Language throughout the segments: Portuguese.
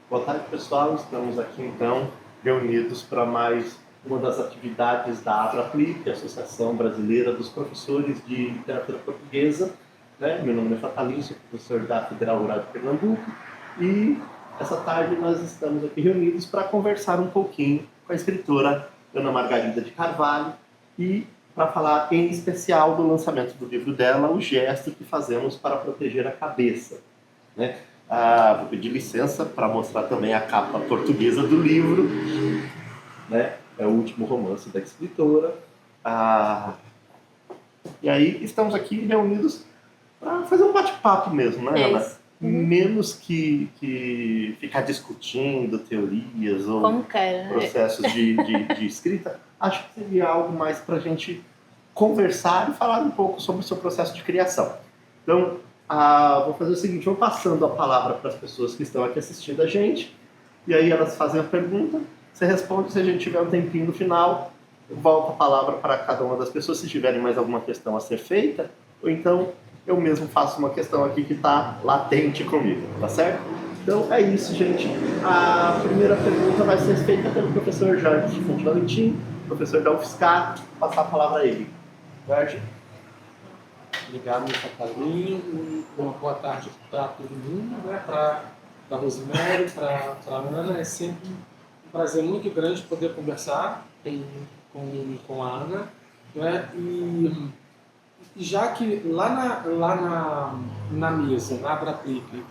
Boa tarde, pessoal. Estamos aqui, então, reunidos para mais uma das atividades da ABRAPLIC, Associação Brasileira dos Professores de Literatura Portuguesa. Meu nome é Fatalício, professor da Federal Rural de Pernambuco, e essa tarde nós estamos aqui reunidos para conversar um pouquinho com a escritora Ana Margarida de Carvalho e para falar em especial do lançamento do livro dela, O Gesto que Fazemos para Proteger a Cabeça. Vou pedir licença para mostrar também a capa portuguesa do livro. É o último romance da escritora. E aí estamos aqui reunidos para fazer um bate-papo mesmo, né, Ana? Menos que ficar discutindo teorias ou processos de escrita. Acho que seria algo mais para a gente conversar e falar um pouco sobre o seu processo de criação. Então, vou fazer o seguinte, vou passando a palavra para as pessoas que estão aqui assistindo a gente, e aí elas fazem a pergunta, você responde, se a gente tiver um tempinho no final, volta a palavra para cada uma das pessoas, se tiverem mais alguma questão a ser feita, ou então eu mesmo faço uma questão aqui que está latente comigo, tá certo? Então é isso, gente. A primeira pergunta vai ser feita pelo professor Jorge Fonte Valentim, professor da UFSCar, vou passar a palavra a ele. Jorge. Obrigado, Catalinho. Uma boa tarde para todo mundo, para a Rosemary, para a Ana. É sempre um prazer muito grande poder conversar com a Ana. E já que lá na mesa, na ABRAPLIC,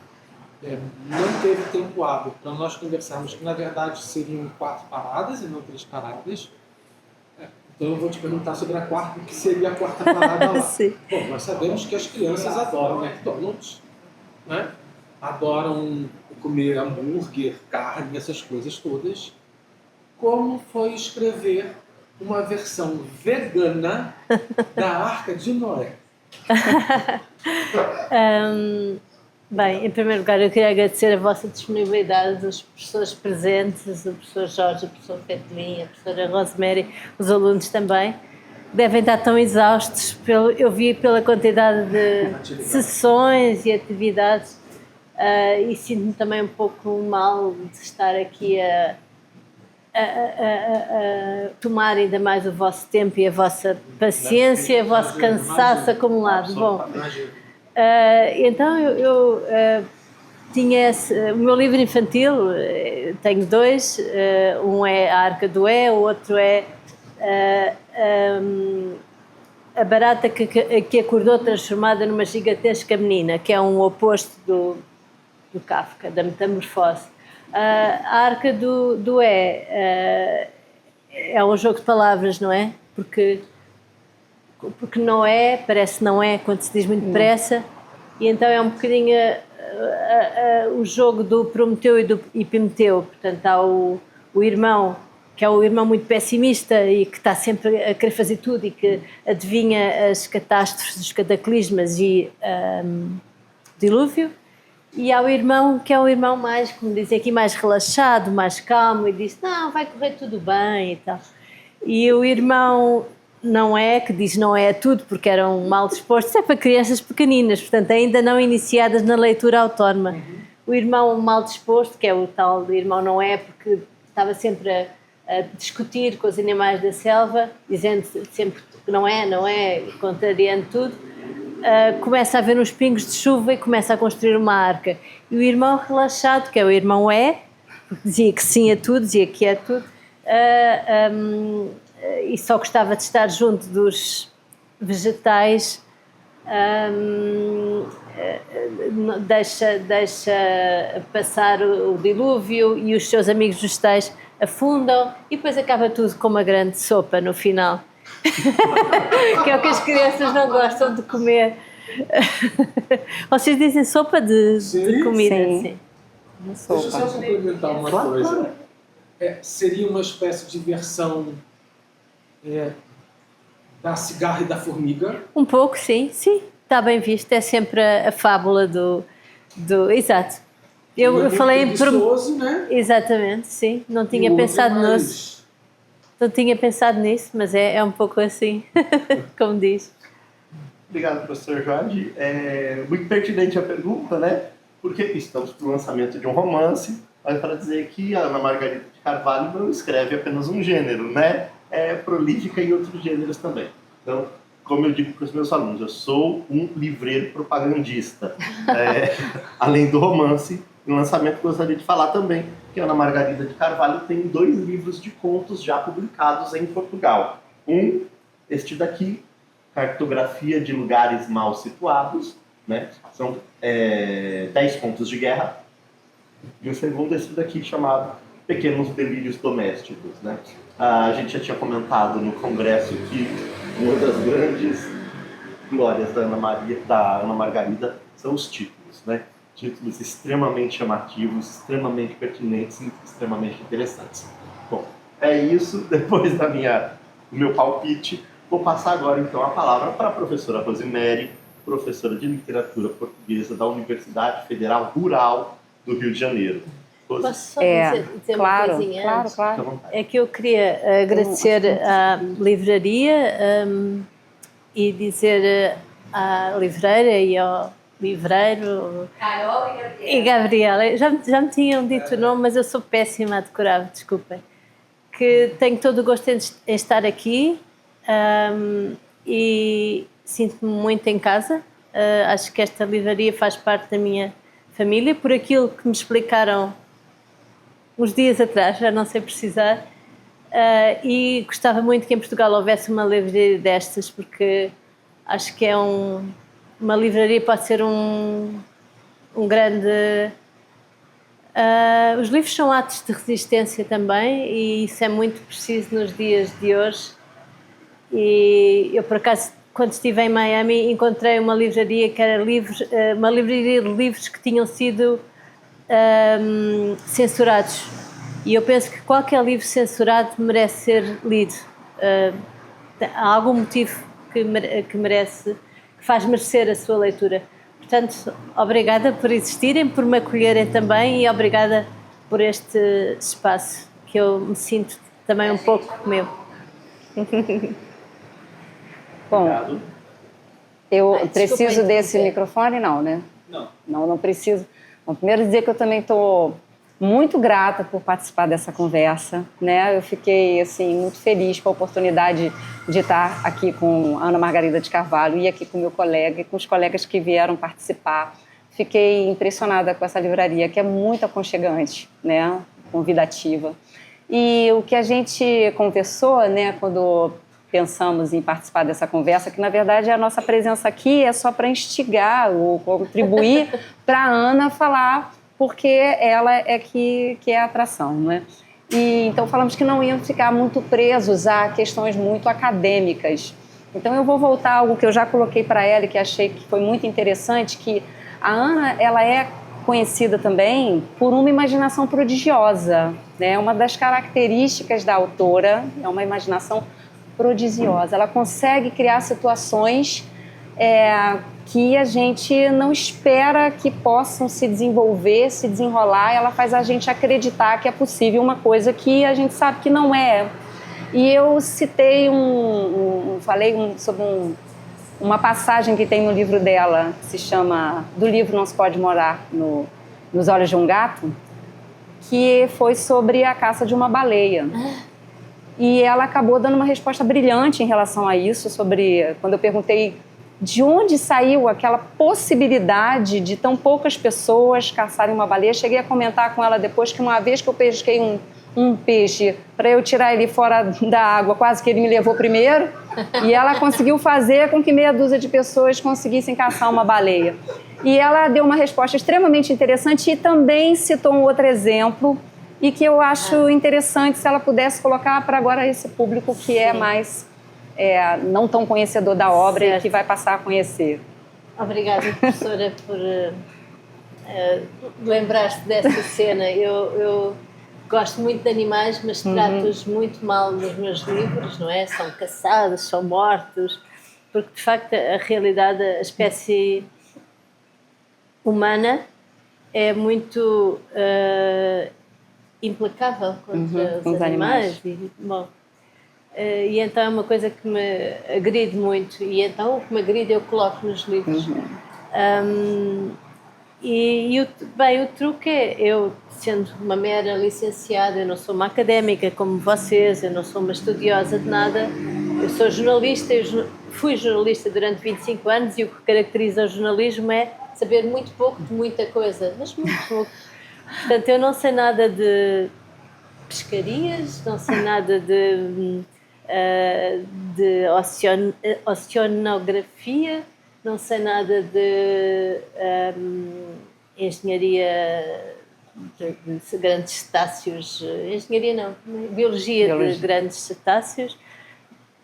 não teve tempo hábil para nós conversarmos, que na verdade seriam 4 paradas e não 3 paradas. Então eu vou te perguntar sobre a quarta, o que seria a quarta parada lá. Sim. Bom, nós sabemos que as crianças adoram McDonald's, adoram comer hambúrguer, carne, essas coisas todas. Como foi escrever uma versão vegana da Arca de Noé? Bem, em primeiro lugar eu queria agradecer a vossa disponibilidade, as pessoas presentes, o professor Jorge, a professora Fetelinha, a professora Rosemary, os alunos também. Devem estar tão exaustos, eu vi pela quantidade de sessões e atividades, e sinto-me também um pouco mal de estar aqui a tomar ainda mais o vosso tempo e a vossa paciência, o vosso cansaço acumulado. Bom, então eu tinha o meu livro infantil, tenho 2, um é a Arca do É, o outro é a barata que acordou transformada numa gigantesca menina, que é um oposto do Kafka, da Metamorfose. A Arca do É é um jogo de palavras, não é? Porque Noé parece não é quando se diz muito depressa, e então é um bocadinho o jogo do Prometeu e do Epimeteu. Portanto, há o irmão, que é o irmão muito pessimista e que está sempre a querer fazer tudo e que adivinha as catástrofes, os cataclismas e dilúvio, e há o irmão que é o irmão mais, como dizem aqui, mais relaxado, mais calmo, e diz, não, vai correr tudo bem e tal. E o irmão não é, que diz não é tudo porque eram mal dispostos, é para crianças pequeninas, portanto ainda não iniciadas na leitura autónoma. O irmão mal disposto, que é o tal irmão não é, porque estava sempre a discutir com os animais da selva, dizendo sempre que não é, contrariando tudo, começa a ver uns pingos de chuva e começa a construir uma arca. E o irmão relaxado, que é o irmão porque dizia que sim a tudo, dizia que é tudo, e só gostava de estar junto dos vegetais, deixa passar o dilúvio e os seus amigos vegetais afundam e depois acaba tudo com uma grande sopa no final. Que é o que as crianças não gostam de comer. Vocês dizem sopa de comida? Sim. Deixa eu só complementar uma coisa. Seria uma espécie de versão da cigarra e da formiga? Um pouco, sim, está bem visto. É sempre a fábula do exato. Eu falei em né? Exatamente, sim. Não tinha pensado nisso. Não tinha pensado nisso, mas é um pouco assim, como diz. Obrigado, professor Jorge. Muito pertinente a pergunta, né? porque estamos para o lançamento de um romance, mas para dizer que a Ana Margarida de Carvalho não escreve apenas um gênero, né? É prolífica em outros gêneros também. Então, como eu digo para os meus alunos, eu sou um livreiro propagandista. Além do romance, no lançamento gostaria de falar também que a Ana Margarida de Carvalho tem 2 livros de contos já publicados em Portugal. Este daqui, Cartografia de Lugares Mal Situados, né? São 10 contos de guerra. E o segundo, esse daqui, chamado Pequenos Delírios Domésticos, né? A gente já tinha comentado no congresso que uma das grandes glórias da Ana Margarida são os títulos, né? Títulos extremamente chamativos, extremamente pertinentes e extremamente interessantes. Bom, é isso. Depois do meu palpite, vou passar agora então a palavra para a professora Rosemary, professora de literatura portuguesa da Universidade Federal Rural do Rio de Janeiro. Posso só dizer uma coisinha antes? Claro. É que eu queria agradecer à livraria e dizer à livreira e ao livreiro Carol e Gabriela. Já me tinham dito o nome, mas eu sou péssima a decorar, desculpem. Que tenho todo o gosto em estar aqui e sinto-me muito em casa. Acho que esta livraria faz parte da minha família, por aquilo que me explicaram uns dias atrás, já não sei precisar, e gostava muito que em Portugal houvesse uma livraria destas, porque acho que uma livraria pode ser um grande... os livros são atos de resistência também, e isso é muito preciso nos dias de hoje. E eu, por acaso, quando estive em Miami, encontrei uma livraria que era uma livraria de livros que tinham sido censurados. E eu penso que qualquer livro censurado merece ser lido. Há algum motivo que faz merecer a sua leitura. Portanto, obrigada por existirem, por me acolherem também, e obrigada por este espaço, que eu me sinto também um pouco meu. Bom, eu preciso desse microfone? Não, né? Não preciso. Bom, primeiro dizer que eu também estou muito grata por participar dessa conversa, né? Eu fiquei, assim, muito feliz com a oportunidade de estar aqui com a Ana Margarida de Carvalho e aqui com o meu colega e com os colegas que vieram participar. Fiquei impressionada com essa livraria, que é muito aconchegante, né? Convidativa. E o que a gente conversou, né, quando pensamos em participar dessa conversa, que na verdade a nossa presença aqui é só para instigar ou contribuir para a Ana falar, porque ela é que é a atração, né? E então falamos que não iam ficar muito presos a questões muito acadêmicas. Então eu vou voltar a algo que eu já coloquei para ela e que achei que foi muito interessante, que a Ana, ela é conhecida também por uma imaginação prodigiosa, né? Uma das características da autora é uma imaginação prodigiosa. Ela consegue criar situações que a gente não espera que possam se desenvolver, se desenrolar. Ela faz a gente acreditar que é possível uma coisa que a gente sabe que não é. E eu citei falei sobre uma passagem que tem no livro dela, que se chama Do Livro Não Se Pode Morar nos Olhos de um Gato, que foi sobre a caça de uma baleia. E ela acabou dando uma resposta brilhante em relação a isso, quando eu perguntei de onde saiu aquela possibilidade de tão poucas pessoas caçarem uma baleia. Cheguei a comentar com ela depois que uma vez que eu pesquei um peixe para eu tirar ele fora da água, quase que ele me levou primeiro, e ela conseguiu fazer com que meia dúzia de pessoas conseguissem caçar uma baleia. E ela deu uma resposta extremamente interessante e também citou um outro exemplo, e que eu acho interessante se ela pudesse colocar para agora esse público que é mais não tão conhecedor da obra e que vai passar a conhecer. Obrigada, professora, por lembrar-se dessa cena. Eu gosto muito de animais, mas trato-os muito mal nos meus livros, não é? São caçados, são mortos, porque de facto a realidade, a espécie humana é muito implacável contra os animais. E então é uma coisa que me agride muito, e então o que me agride eu coloco nos livros. Bem, o truque é, eu sendo uma mera licenciada, eu não sou uma académica como vocês, eu não sou uma estudiosa de nada, eu sou jornalista, fui jornalista durante 25 anos e o que caracteriza o jornalismo é saber muito pouco de muita coisa, mas muito pouco. Portanto, eu não sei nada de pescarias, não sei nada de oceanografia, não sei nada de engenharia de grandes cetáceos, engenharia não, biologia de grandes cetáceos,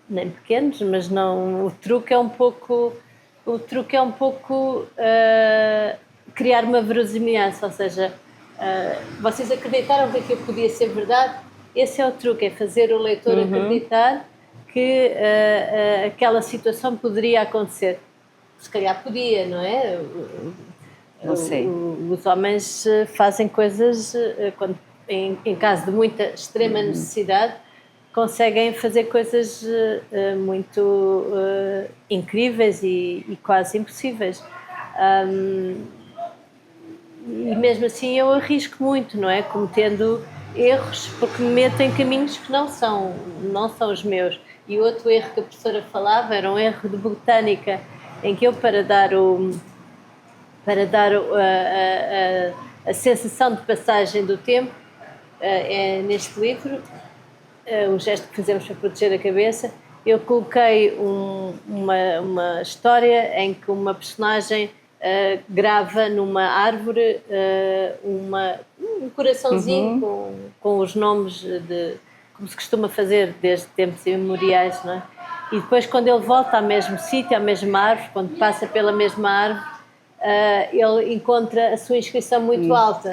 nem pequenos, mas não, o truque é um pouco criar uma verosimilhança, ou seja, vocês acreditaram que aquilo podia ser verdade? Esse é o truque, é fazer o leitor acreditar que aquela situação poderia acontecer. Se calhar podia, não é? Não sei. Os homens fazem coisas, quando, em caso de muita extrema necessidade, conseguem fazer coisas muito incríveis e quase impossíveis. E mesmo assim eu arrisco muito, não é? Cometendo erros, porque me meto em caminhos que não são os meus. E outro erro que a professora falava era um erro de botânica, em que eu, para dar a sensação de passagem do tempo, neste livro, o gesto que fazemos para proteger a cabeça, eu coloquei uma história em que uma personagem grava numa árvore um coraçãozinho com os nomes, como se costuma fazer desde tempos imemoriais, não é? E depois, quando ele volta ao mesmo sítio, à mesma árvore, quando passa pela mesma árvore, ele encontra a sua inscrição muito alta.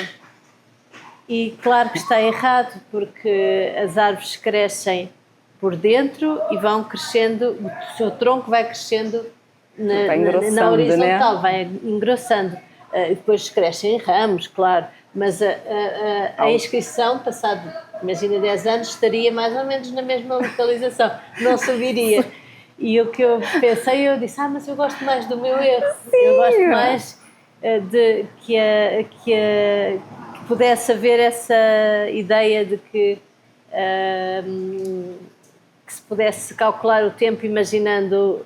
E claro que está errado, porque as árvores crescem por dentro e vão crescendo, o seu tronco vai crescendo na horizontal, né? Vai engrossando. Depois crescem ramos, claro, mas a inscrição, passado, imagina 10 anos, estaria mais ou menos na mesma localização, não subiria. E o que eu pensei, eu disse, mas eu gosto mais do meu erro, eu gosto mais de que pudesse haver essa ideia de que se pudesse calcular o tempo imaginando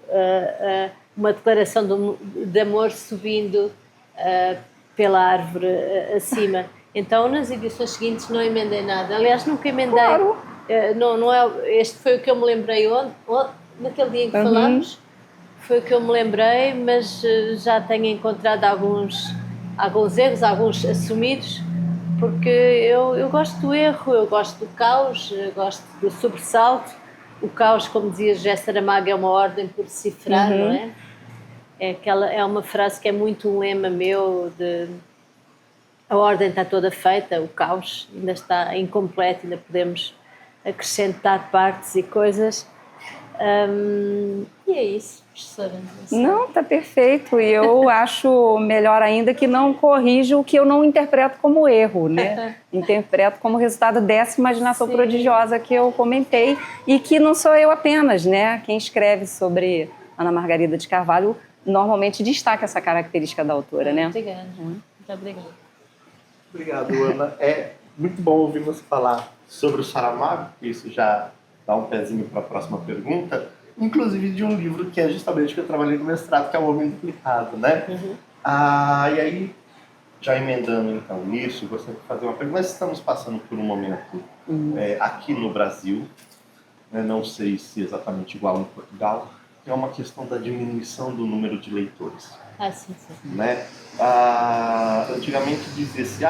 uma declaração de amor subindo pela árvore acima. Então, nas edições seguintes não emendei nada. Aliás, nunca emendei. Claro. Não é, este foi o que eu me lembrei naquele dia em que falámos, foi o que eu me lembrei, mas já tenho encontrado alguns erros, alguns assumidos, porque eu gosto do erro, eu gosto do caos, eu gosto do sobressalto. O caos, como dizia José Saramago, é uma ordem por decifrar, não é? É uma frase que é muito um lema meu, de a ordem está toda feita, o caos ainda está incompleto, ainda podemos acrescentar partes e coisas. E é isso, professora. Não, está perfeito. E eu acho melhor ainda que não corrijo o que eu não interpreto como erro, né? Interpreto como resultado dessa imaginação prodigiosa que eu comentei e que não sou eu apenas, né? Quem escreve sobre Ana Margarida de Carvalho normalmente destaca essa característica da autora, né? Obrigada. Muito obrigada. Obrigado, Ana. É muito bom ouvir você falar sobre o Saramago, que isso já dá um pezinho para a próxima pergunta, inclusive de um livro que é justamente que eu trabalhei no mestrado, que é O Homem Duplicado, né? E aí, já emendando então nisso, gostaria de fazer uma pergunta. Nós estamos passando por um momento aqui no Brasil, né, não sei se exatamente igual em Portugal, é uma questão da diminuição do número de leitores. Sim. Né? Antigamente dizia-se,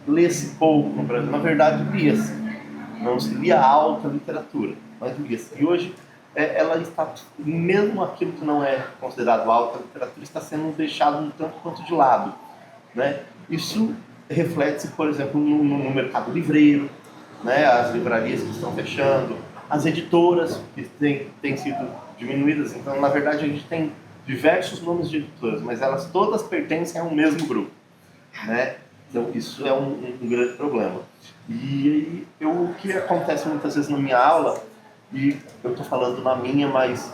lê-se pouco no Brasil. Na verdade, lia-se. Não se lia alta literatura, mas lia-se. E hoje, ela está, mesmo aquilo que não é considerado alta literatura, está sendo deixado um tanto quanto de lado. Né? Isso reflete-se, por exemplo, no mercado livreiro, né? As livrarias que estão fechando, as editoras que têm sido diminuídas. Então, na verdade, a gente tem diversos nomes de editoras, mas elas todas pertencem a um mesmo grupo, né? Então, isso é um grande problema. E o que acontece muitas vezes na minha aula, e eu estou falando na minha, mas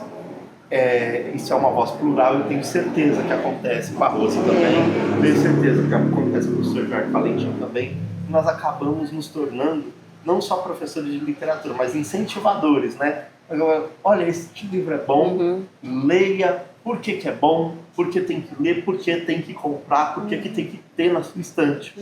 isso é uma voz plural, eu tenho certeza que acontece com a Rosa também, tenho certeza que acontece com o professor Jorge Valentim também. Nós acabamos nos tornando não só professores de literatura, mas incentivadores, né? Olha, esse livro é bom, leia, por que é bom, por que tem que ler, por que tem que comprar, por que tem que ter na sua estante,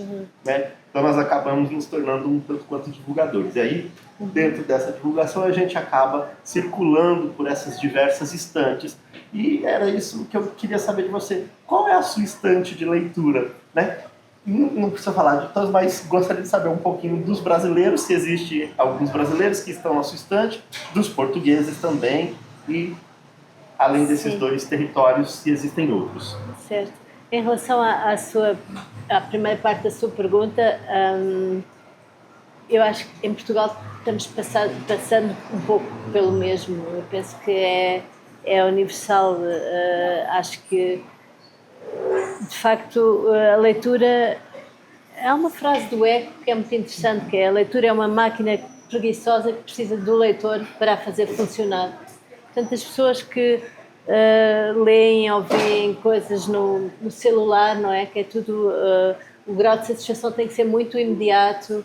né? Então nós acabamos nos tornando um tanto quanto divulgadores. E aí, dentro dessa divulgação, a gente acaba circulando por essas diversas estantes. E era isso que eu queria saber de você. Qual é a sua estante de leitura, né? Não precisa falar de todos, mas gostaria de saber um pouquinho dos brasileiros, se existe alguns brasileiros que estão na sua estante, dos portugueses também, e além desses dois territórios, se existem outros. Certo. Em relação à primeira parte da sua pergunta, eu acho que em Portugal estamos passando um pouco pelo mesmo. Eu penso que é universal. Acho que, de facto, a leitura... Há uma frase do Eco que é muito interessante, que é: a leitura é uma máquina preguiçosa que precisa do leitor para a fazer funcionar. Portanto, as pessoas que leem ou veem coisas no celular, não é? Que é tudo... o grau de satisfação tem que ser muito imediato.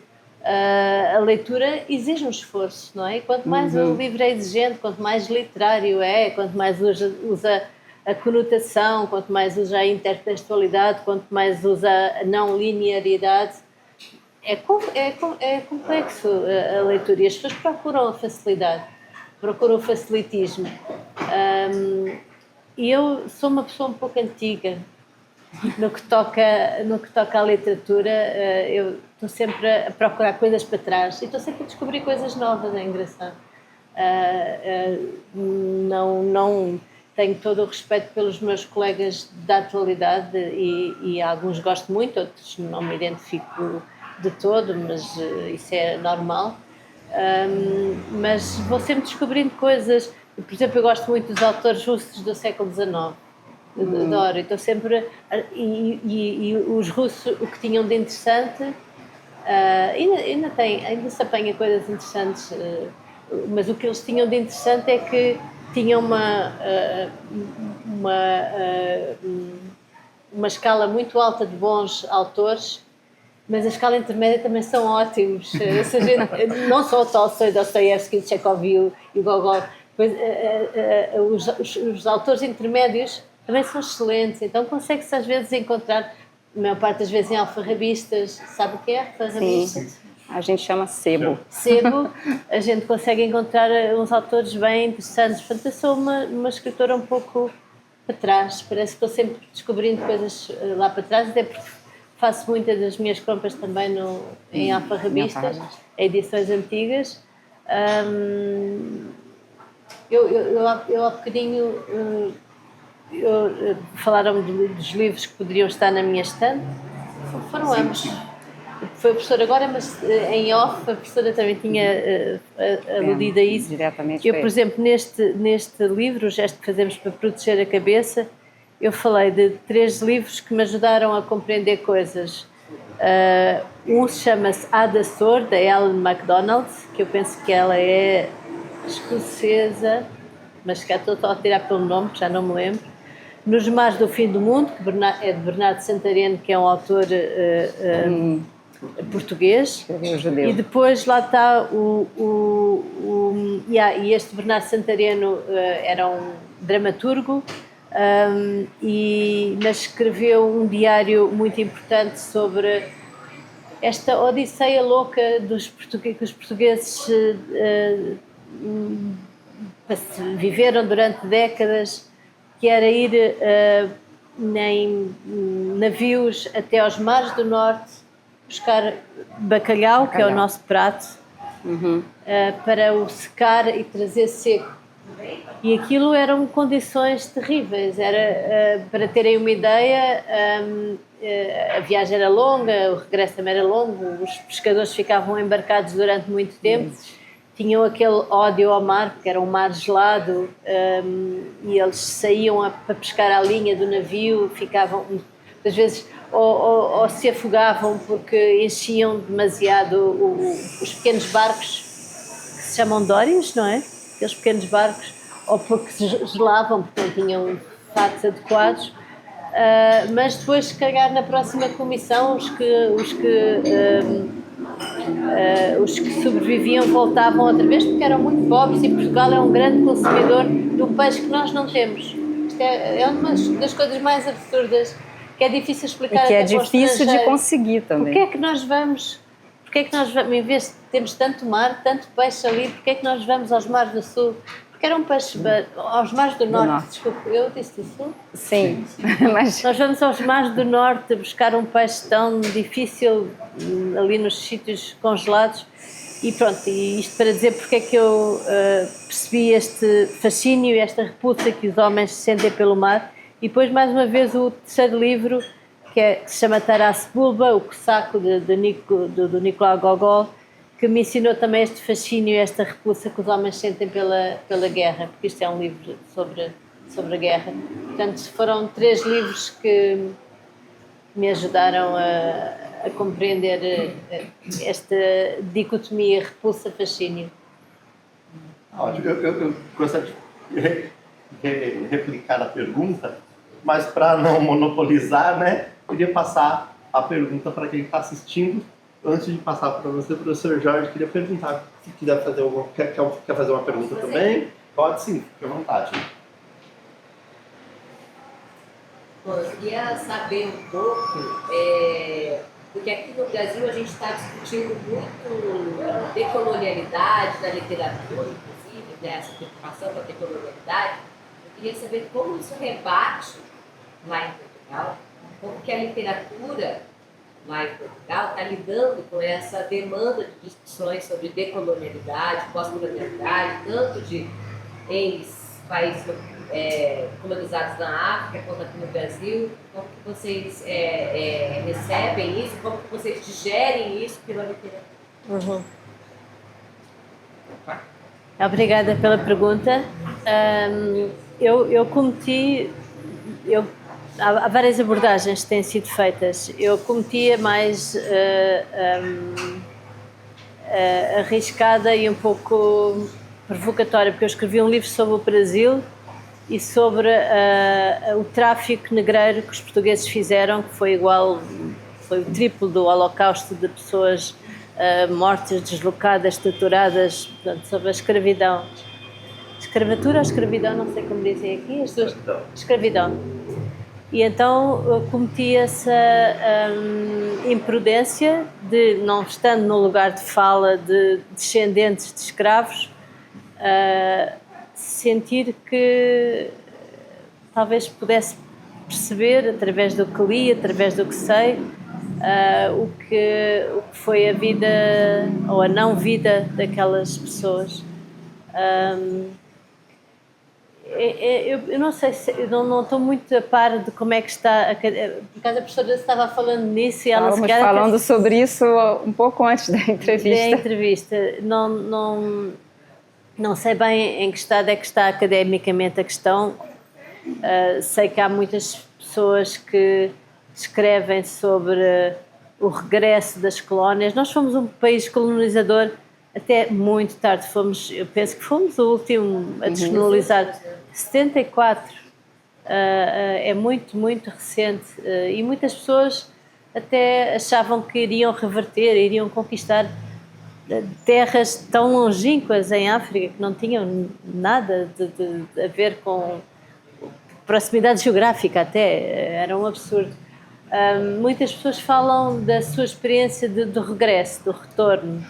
A leitura exige um esforço, não é? E quanto mais o livro é exigente, quanto mais literário é, quanto mais usa a conotação, quanto mais usa a intertextualidade, quanto mais usa a não linearidade, é complexo a leitura, e as pessoas procuram a facilidade, procuram o facilitismo. E eu sou uma pessoa um pouco antiga no que toca à literatura. Eu estou sempre a procurar coisas para trás e estou sempre a descobrir coisas novas. É engraçado. Não tenho todo o respeito pelos meus colegas da atualidade, e alguns gosto muito, outros não me identifico de todo, mas isso é normal. Mas vou sempre descobrindo coisas. Por exemplo, eu gosto muito dos autores russos do século XIX. Adoro. Estou sempre... E os russos, o que tinham de interessante... ainda se apanha coisas interessantes, mas o que eles tinham de interessante é que tinham uma escala muito alta de bons autores, mas a escala intermédia também são ótimos. Não só o Tolstói, Dostoiévski, Chekhov e o Gogol, os autores intermédios também são excelentes. Então consegue-se às vezes encontrar, a maior parte das vezes, em alfarrabistas. Sabe o que é alfarrabista? Sim. A gente chama sebo. Sebo, a gente consegue encontrar uns autores bem interessantes. Portanto, eu sou uma escritora um pouco para trás. Parece que estou sempre descobrindo coisas lá para trás, até porque faço muitas das minhas compras também em alfarrabistas, edições antigas. Eu há bocadinho falaram dos livros que poderiam estar na minha estante. Foram ambos. Foi a professora agora, mas em off a professora também tinha aludido a isso. Diretamente. Eu, por exemplo, neste livro, O Gesto que Fazemos para Proteger a Cabeça, eu falei de 3 livros que me ajudaram a compreender coisas. Um chama-se Ada Sor, da Ellen MacDonald, que eu penso que ela é escocesa, mas que estou a tirar pelo nome, que já não me lembro. Nos Mares do Fim do Mundo, que é de Bernardo Santariano, que é um autor português. E depois lá está e este Bernardo Santariano era um dramaturgo, mas escreveu um diário muito importante sobre esta odisseia louca que os portugueses viveram durante décadas, que era ir em navios até aos mares do norte buscar bacalhau, que é o nosso prato, para o secar e trazer seco. E aquilo eram condições terríveis. Para terem uma ideia, a viagem era longa, o regresso também era longo, os pescadores ficavam embarcados durante muito tempo, tinham aquele ódio ao mar, porque era um mar gelado, e eles saíam para pescar à linha do navio, ficavam, às vezes, ou se afogavam porque enchiam demasiado os pequenos barcos, que se chamam dórios, não é? Aqueles pequenos barcos, ou porque se gelavam, porque não tinham fatos adequados, mas depois, se calhar, na próxima comissão, os que sobreviviam voltavam outra vez, porque eram muito pobres, e Portugal é um grande consumidor do peixe que nós não temos. Isto é uma das coisas mais absurdas, que é difícil explicar. E que é difícil de conseguir também. Porquê é que nós vamos, em vez de termos tanto mar, tanto peixe ali, porquê é que nós vamos aos mares do sul? Porque eram peixes aos mares do norte. Desculpe, eu disse do sul? Sim, mas... Nós vamos aos mares do norte buscar um peixe tão difícil ali nos sítios congelados. E pronto, e isto para dizer porque é que eu percebi este fascínio e esta repulsa que os homens sentem pelo mar. E depois, mais uma vez, o terceiro livro, que se chama Taras Bulba, o Cossaco do Nicolau Gogol, que me ensinou também este fascínio e esta repulsa que os homens sentem pela guerra, porque isto é um livro sobre a guerra. Portanto, foram 3 livros que me ajudaram a compreender esta dicotomia repulsa-fascínio. Ótimo. Eu gostaria de replicar a pergunta, mas para não monopolizar, né, queria passar a pergunta para quem está assistindo. Antes de passar para você, professor Jorge, queria perguntar se quiser fazer quer fazer uma pergunta também. Pode sim, fique à vontade. Bom, eu queria saber um pouco, porque aqui no Brasil a gente está discutindo muito decolonialidade na literatura, inclusive, né, essa preocupação com a decolonialidade. Eu queria saber como isso rebate lá em Portugal, como que a literatura lá em Portugal está lidando com essa demanda de discussões sobre decolonialidade, pós-colonialidade, tanto de ex-países colonizados na África quanto aqui no Brasil. Como que vocês recebem isso? Como que vocês digerem isso pela literatura? Uhum. Obrigada pela pergunta. Eu cometi... Há várias abordagens que têm sido feitas. Eu cometi a mais arriscada e um pouco provocatória, porque eu escrevi um livro sobre o Brasil e sobre o tráfico negreiro que os portugueses fizeram, que foi o triplo do Holocausto, de pessoas mortas, deslocadas, torturadas, portanto, sobre a escravidão. Escravatura ou escravidão, não sei como dizem aqui, as duas. Escravidão. E então eu cometi essa imprudência de, não estando no lugar de fala de descendentes de escravos, sentir que talvez pudesse perceber, através do que li, através do que sei, o que foi a vida ou a não vida daquelas pessoas. Eu não sei se não estou muito a par de como é que está. Por acaso a professora estava falando nisso e ela estávamos falando sobre isso um pouco antes da entrevista. Não sei bem em que estado é que está academicamente a questão. Sei que há muitas pessoas que escrevem sobre o regresso das colónias. Nós fomos um país colonizador até muito tarde. Eu penso que fomos o último a descolonizar. 74. É muito, muito recente. E muitas pessoas até achavam que iriam reverter, iriam conquistar terras tão longínquas em África que não tinham nada a ver com proximidade geográfica, até era um absurdo. Muitas pessoas falam da sua experiência do regresso, do retorno.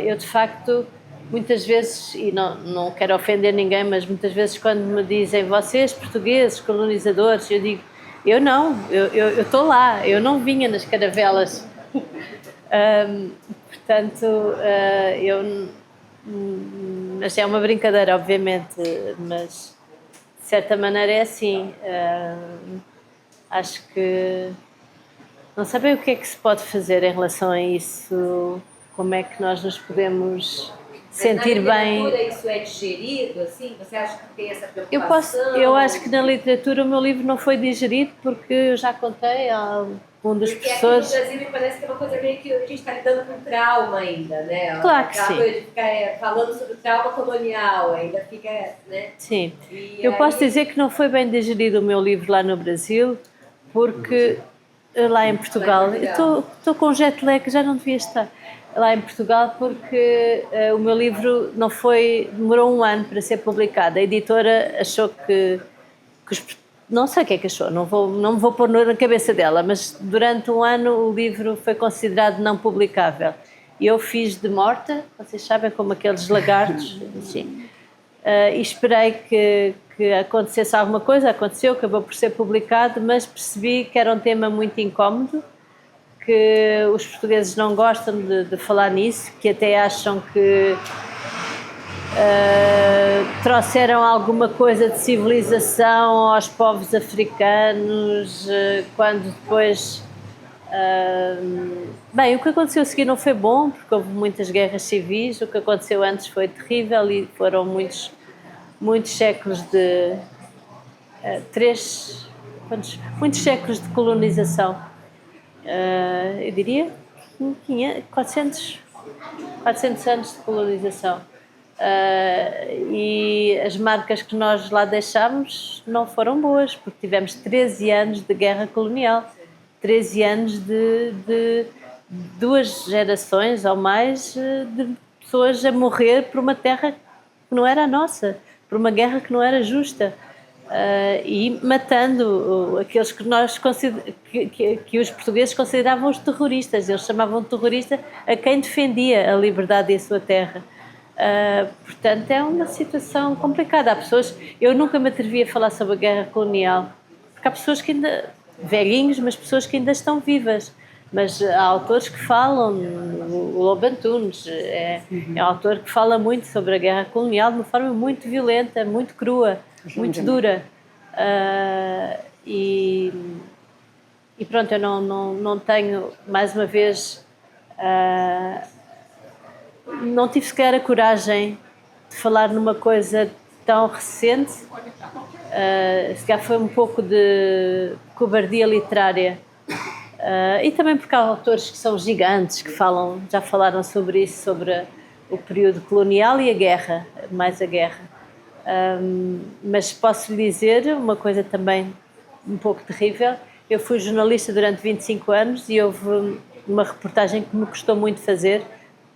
Eu de facto muitas vezes, e não quero ofender ninguém, mas muitas vezes quando me dizem vocês portugueses, colonizadores, eu digo, eu não, eu estou lá, eu não vinha nas caravelas. Portanto, mas é uma brincadeira, obviamente, mas de certa maneira é assim. Acho que não sei bem o que é que se pode fazer em relação a isso, como é que nós nos podemos sentir bem. Na literatura isso é digerido, assim? Você acha que tem essa preocupação? Eu acho que na literatura o meu livro não foi digerido, porque eu já contei há dos porque professores... Porque aqui no Brasil me parece que é uma coisa meio que a gente está lidando com trauma ainda, né? Claro que sim. Coisa de ficar falando sobre trauma colonial, ainda fica, né? Sim. Eu posso dizer que não foi bem digerido o meu livro lá no Brasil, porque lá em Portugal, estou com jet lag, já não devia estar lá em Portugal, porque o meu livro demorou 1 ano para ser publicado. A editora achou que não sei o que é que achou, não me vou pôr na cabeça dela, mas durante 1 ano o livro foi considerado não publicável. E eu fiz de morta, vocês sabem, como aqueles lagartos, assim, e esperei que acontecesse alguma coisa. Aconteceu, acabou por ser publicado, mas percebi que era um tema muito incómodo, que os portugueses não gostam de falar nisso, que até acham que trouxeram alguma coisa de civilização aos povos africanos, quando depois... bem, o que aconteceu a seguir não foi bom, porque houve muitas guerras civis. O que aconteceu antes foi terrível e foram muitos séculos de... muitos séculos de colonização. Eu diria 400 anos de colonização. E as marcas que nós lá deixámos não foram boas, porque tivemos 13 anos de guerra colonial, 13 anos de 2 gerações ou mais de pessoas a morrer por uma terra que não era a nossa, por uma guerra que não era justa, e matando aqueles que os portugueses consideravam os terroristas. Eles chamavam de terrorista a quem defendia a liberdade da sua terra. Portanto, é uma situação complicada. Há pessoas... Eu nunca me atrevi a falar sobre a guerra colonial, porque há pessoas que ainda... velhinhos, mas pessoas que ainda estão vivas. Mas há autores que falam, o Lobo Antunes é um autor que fala muito sobre a guerra colonial de uma forma muito violenta, muito crua, muito dura. E pronto, eu não tenho, mais uma vez... não tive sequer a coragem de falar numa coisa tão recente. Se calhar foi um pouco de cobardia literária, e também porque há autores que são gigantes, que já falaram sobre isso, sobre o período colonial e a guerra, mais a guerra. Mas posso lhe dizer uma coisa também um pouco terrível. Eu fui jornalista durante 25 anos e houve uma reportagem que me custou muito fazer.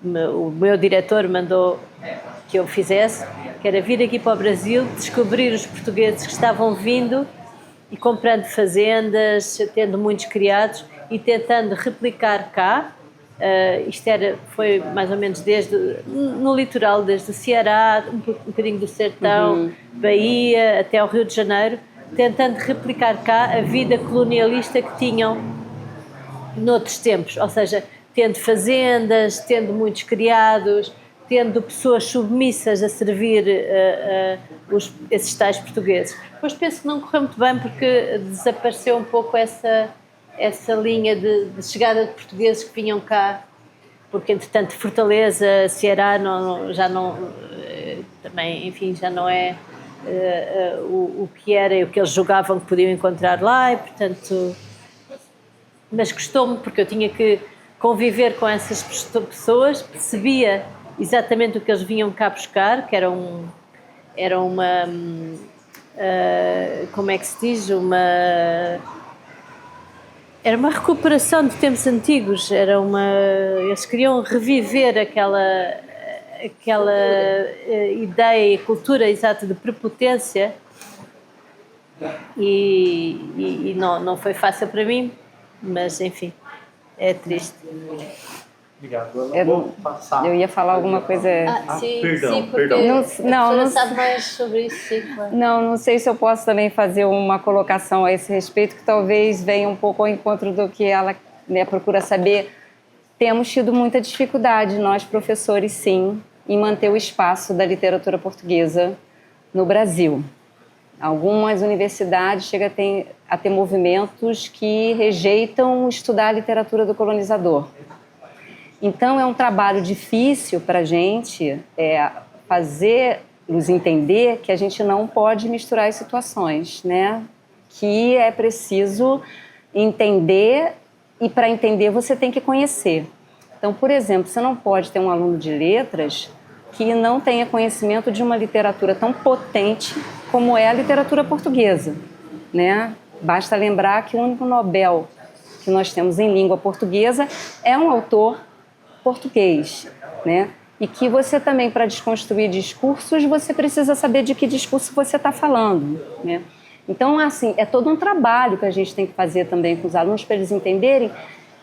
O meu diretor mandou que eu fizesse, que era vir aqui para o Brasil, descobrir os portugueses que estavam vindo e comprando fazendas, tendo muitos criados e tentando replicar cá. Foi mais ou menos no litoral, desde o Ceará, um bocadinho do Sertão, Bahia, até ao Rio de Janeiro, tentando replicar cá a vida colonialista que tinham noutros tempos, ou seja, tendo fazendas, tendo muitos criados, tendo pessoas submissas a servir esses tais portugueses. Depois penso que não correu muito bem, porque desapareceu um pouco essa linha de chegada de portugueses que vinham cá, porque entretanto Fortaleza, Ceará já não também, enfim, já não é o que era e o que eles julgavam que podiam encontrar lá, e portanto... Mas gostou-me, porque eu tinha que conviver com essas pessoas, percebia exatamente o que eles vinham cá buscar, que era uma como é que se diz, era uma recuperação de tempos antigos, eles queriam reviver aquela ideia e cultura exata de prepotência, e não foi fácil para mim, mas enfim, é triste. Obrigado. Eu ia falar alguma coisa... Sim, perdão, porque perdão. não sabe mais sobre isso, sim, claro. Não sei se eu posso também fazer uma colocação a esse respeito, que talvez venha um pouco ao encontro do que ela, né, procura saber. Temos tido muita dificuldade, nós professores, sim, em manter o espaço da literatura portuguesa no Brasil. Algumas universidades chegam a ter movimentos que rejeitam estudar a literatura do colonizador. Então, é um trabalho difícil para a gente fazer-nos entender que a gente não pode misturar as situações, né? Que é preciso entender e para entender você tem que conhecer. Então, por exemplo, você não pode ter um aluno de letras que não tenha conhecimento de uma literatura tão potente como é a literatura portuguesa, né? Basta lembrar que o único Nobel que nós temos em língua portuguesa é um autor português, né? E que você também, para desconstruir discursos, você precisa saber de que discurso você está falando, né? Então, assim, é todo um trabalho que a gente tem que fazer também com os alunos para eles entenderem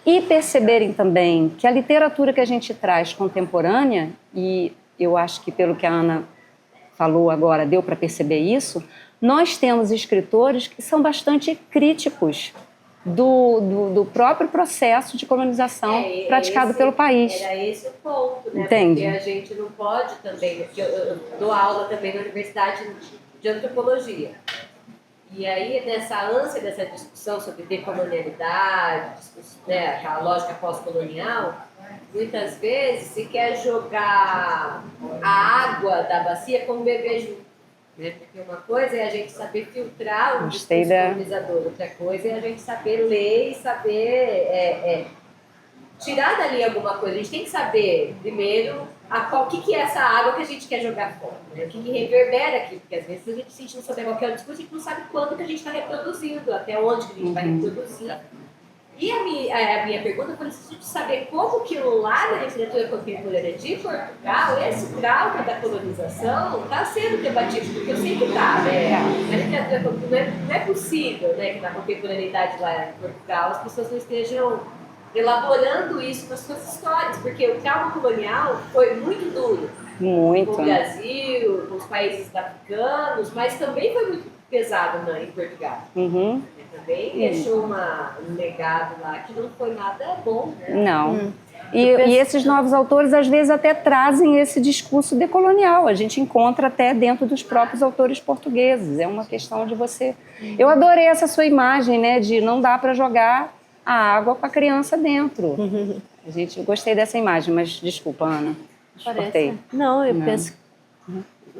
e perceberem também que a literatura que a gente traz contemporânea, e eu acho que pelo que a Ana falou agora deu para perceber isso, nós temos escritores que são bastante críticos do próprio processo de colonização praticado pelo país. Era esse o ponto, né? Entende? Porque a gente não pode também... Eu dou aula também na Universidade de Antropologia. E aí, nessa ânsia dessa discussão sobre decolonialidade, né, aquela lógica pós-colonial, muitas vezes se quer jogar a água da bacia com o bebê junto. Né? Porque uma coisa é a gente saber filtrar o discurso colonizador, outra coisa é a gente saber ler e saber tirar dali alguma coisa. A gente tem que saber, primeiro, o que é essa água que a gente quer jogar fora, né? O que reverbera aqui, porque às vezes a gente sente não saber qual é o discurso, a gente não sabe quando que a gente está reproduzindo, até onde que a gente vai reproduzir. E a minha pergunta foi de saber como que lá na literatura contemporânea de Portugal, esse trauma da colonização está sendo debatido, porque eu sei que está, né? Na literatura contemporânea não é possível, né, que na contemporaneidade lá em Portugal as pessoas não estejam elaborando isso nas suas histórias, porque o trauma colonial foi muito duro. Muito. Com o Brasil, com os países africanos, mas também foi muito pesado em Portugal. Também deixou um legado lá que não foi nada bom, né? Não. E esses novos autores, às vezes, até trazem esse discurso decolonial. A gente encontra até dentro dos próprios autores portugueses. É uma questão de você... Eu adorei essa sua imagem, né? De não dá para jogar a água com a criança dentro. Eu gostei dessa imagem, mas desculpa, Ana. Cortei. Não, eu penso...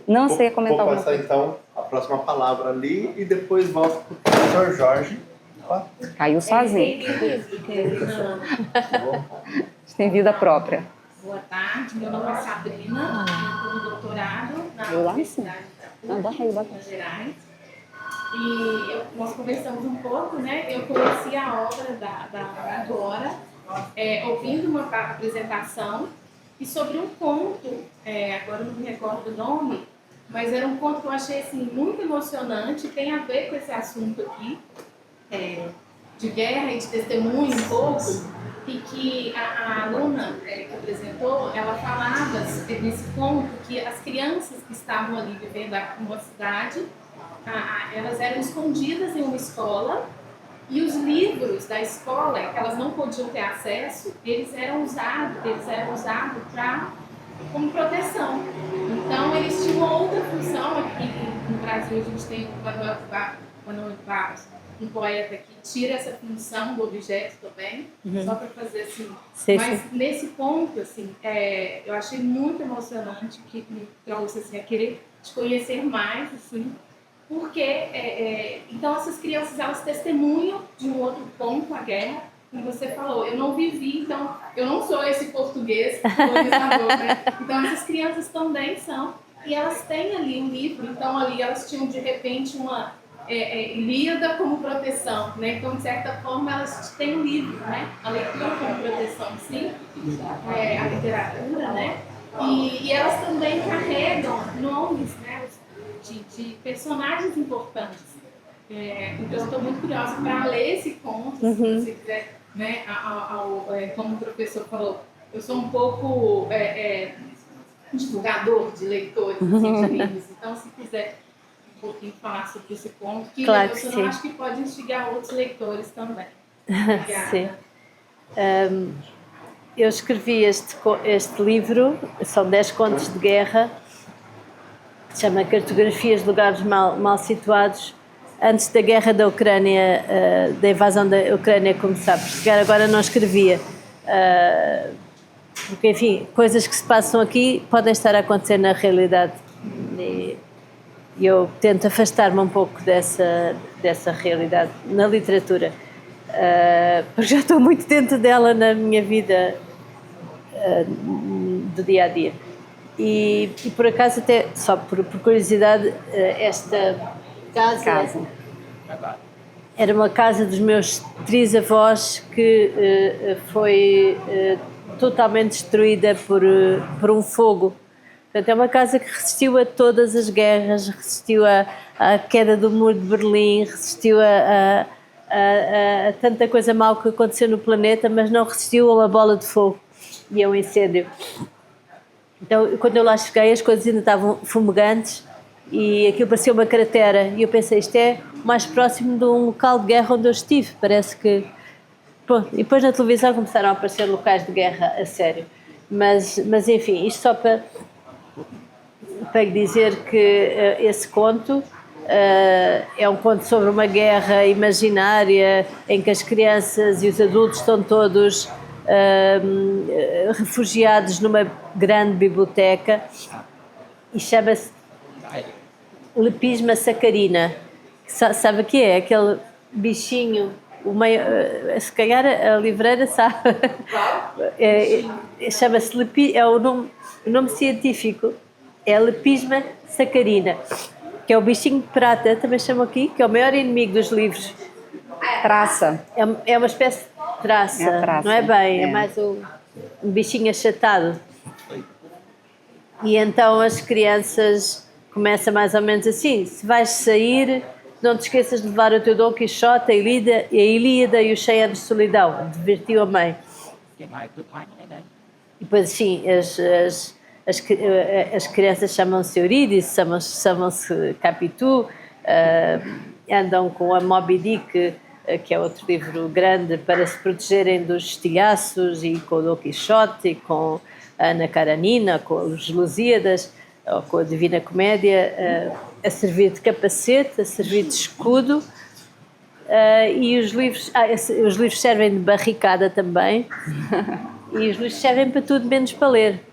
Não sei comentar alguma coisa. Vou passar, então, a próxima palavra ali e depois volto para o professor Jorge. Caiu sozinho. Tem vida própria. Boa tarde, meu nome é Sabrina, eu estou no doutorado na Universidade de Minas Gerais. E nós conversamos um pouco, né? Eu conheci a obra da autora, ouvindo uma apresentação, e sobre um conto, agora eu não me recordo o nome, mas era um conto que eu achei assim, muito emocionante, tem a ver com esse assunto aqui, de guerra e de testemunho um pouco, e que a aluna que apresentou, ela falava nesse conto que as crianças que estavam ali vivendo numa cidade, elas eram escondidas em uma escola, e os livros da escola, que elas não podiam ter acesso, eles eram usados como proteção. Então, eles tinham outra função. Aqui no Brasil, a gente tem o Manuel Vaz, um poeta que tira essa função do objeto também, só para fazer assim. Mas nesse ponto, assim, eu achei muito emocionante, que me trouxe assim, a querer te conhecer mais, assim, porque, então, essas crianças, elas testemunham de um outro ponto a guerra, como você falou, eu não vivi, então, eu não sou esse português colonizador, né? Então, essas crianças também são, e elas têm ali um livro, então, ali elas tinham, de repente, uma Ilíada como proteção, né? Então, de certa forma, elas têm um livro, né? A leitura como proteção, sim, a literatura, né? E elas também carregam nomes, né? De personagens importantes. Então, eu estou muito curiosa para ler esse conto, se você quiser, né? Como o professor falou, eu sou um pouco divulgador de leitores, assim, de livros, então, se quiser um pouquinho falar sobre esse ponto, que claro eu não acho que pode instigar outros leitores também. Sim. Eu escrevi este livro, são 10 contos de guerra, se chama Cartografias de Lugares mal situados, antes da guerra da Ucrânia, da invasão da Ucrânia começar. Porque agora não escrevia, porque, enfim, coisas que se passam aqui podem estar a acontecer na realidade. E eu tento afastar-me um pouco dessa realidade na literatura. porque já estou muito dentro dela na minha vida do dia a dia. E por acaso, até só por curiosidade, esta casa era uma casa dos meus trisavós que foi totalmente destruída por um fogo. Portanto, é uma casa que resistiu a todas as guerras, resistiu à queda do muro de Berlim, resistiu a tanta coisa mal que aconteceu no planeta, mas não resistiu a uma bola de fogo e a um incêndio. Então, quando eu lá cheguei, as coisas ainda estavam fumegantes e aquilo parecia uma cratera. E eu pensei, isto é o mais próximo de um local de guerra onde eu estive. Parece que... Bom, e depois na televisão começaram a aparecer locais de guerra a sério. Mas enfim, isto só para dizer que esse conto é um conto sobre uma guerra imaginária em que as crianças e os adultos estão todos refugiados numa grande biblioteca e chama-se Lepisma sacarina. Sabe o que é? Aquele bichinho, se calhar a livreira sabe. Chama-se o nome científico é Lepisma sacarina, que é o bichinho de prata, também chamam aqui, que é o maior inimigo dos livros. Traça. É uma espécie de traça, não é bem, é mais um bichinho achatado. E então as crianças começam mais ou menos assim: se vais sair, não te esqueças de levar o teu Dom Quixote, a Ilíada e os 100 anos de solidão, divertiu a mãe. E depois assim, as crianças chamam-se Eurídice, chamam-se Capitu, andam com a Moby Dick, que é outro livro grande, para se protegerem dos estilhaços, e com o Dom Quixote, e com a Ana Karenina, com os Lusíadas, ou com a Divina Comédia, a servir de capacete, a servir de escudo, e os livros servem de barricada também, e os livros servem para tudo menos para ler.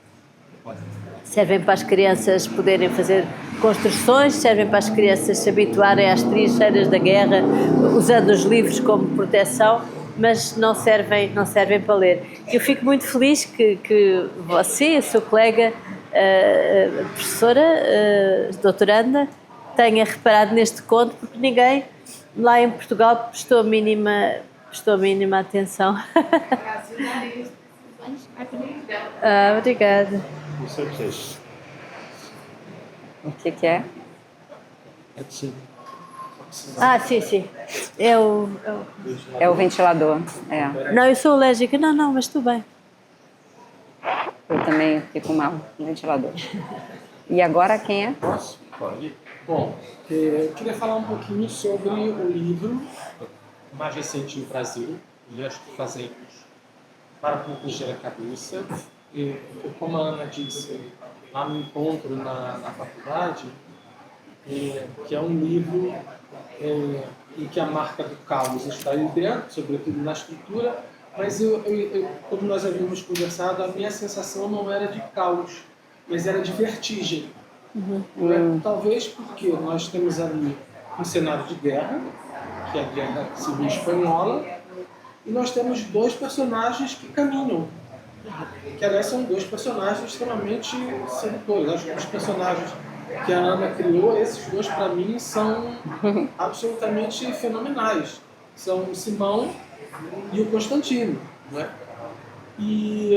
Servem para as crianças poderem fazer construções, servem para as crianças se habituarem às trincheiras da guerra, usando os livros como proteção, mas não servem para ler. Eu fico muito feliz que você, a sua colega, professora, doutoranda, tenha reparado neste conto, porque ninguém lá em Portugal prestou a mínima atenção. Obrigada. O que é? Sim. É o ventilador. Não, eu sou alérgica. Não, mas tudo bem. Eu também fico mal no ventilador. E agora quem é? Posso? Pode. Bom, eu queria falar um pouquinho sobre o livro mais recente no Brasil, Gestos que Fazemos para Proteger a Cabeça. E, como a Ana disse lá no encontro na faculdade, que é um livro em que a marca do caos está aí dentro, sobretudo na estrutura, mas como nós havíamos conversado, a minha sensação não era de caos, mas era de vertigem. Talvez porque nós temos ali um cenário de guerra, que é a Guerra Civil Espanhola, e nós temos dois personagens que caminham, que aliás são dois personagens extremamente sedutores. Acho que os personagens que a Ana criou, esses dois para mim são absolutamente fenomenais. São o Simão e o Constantino, né? E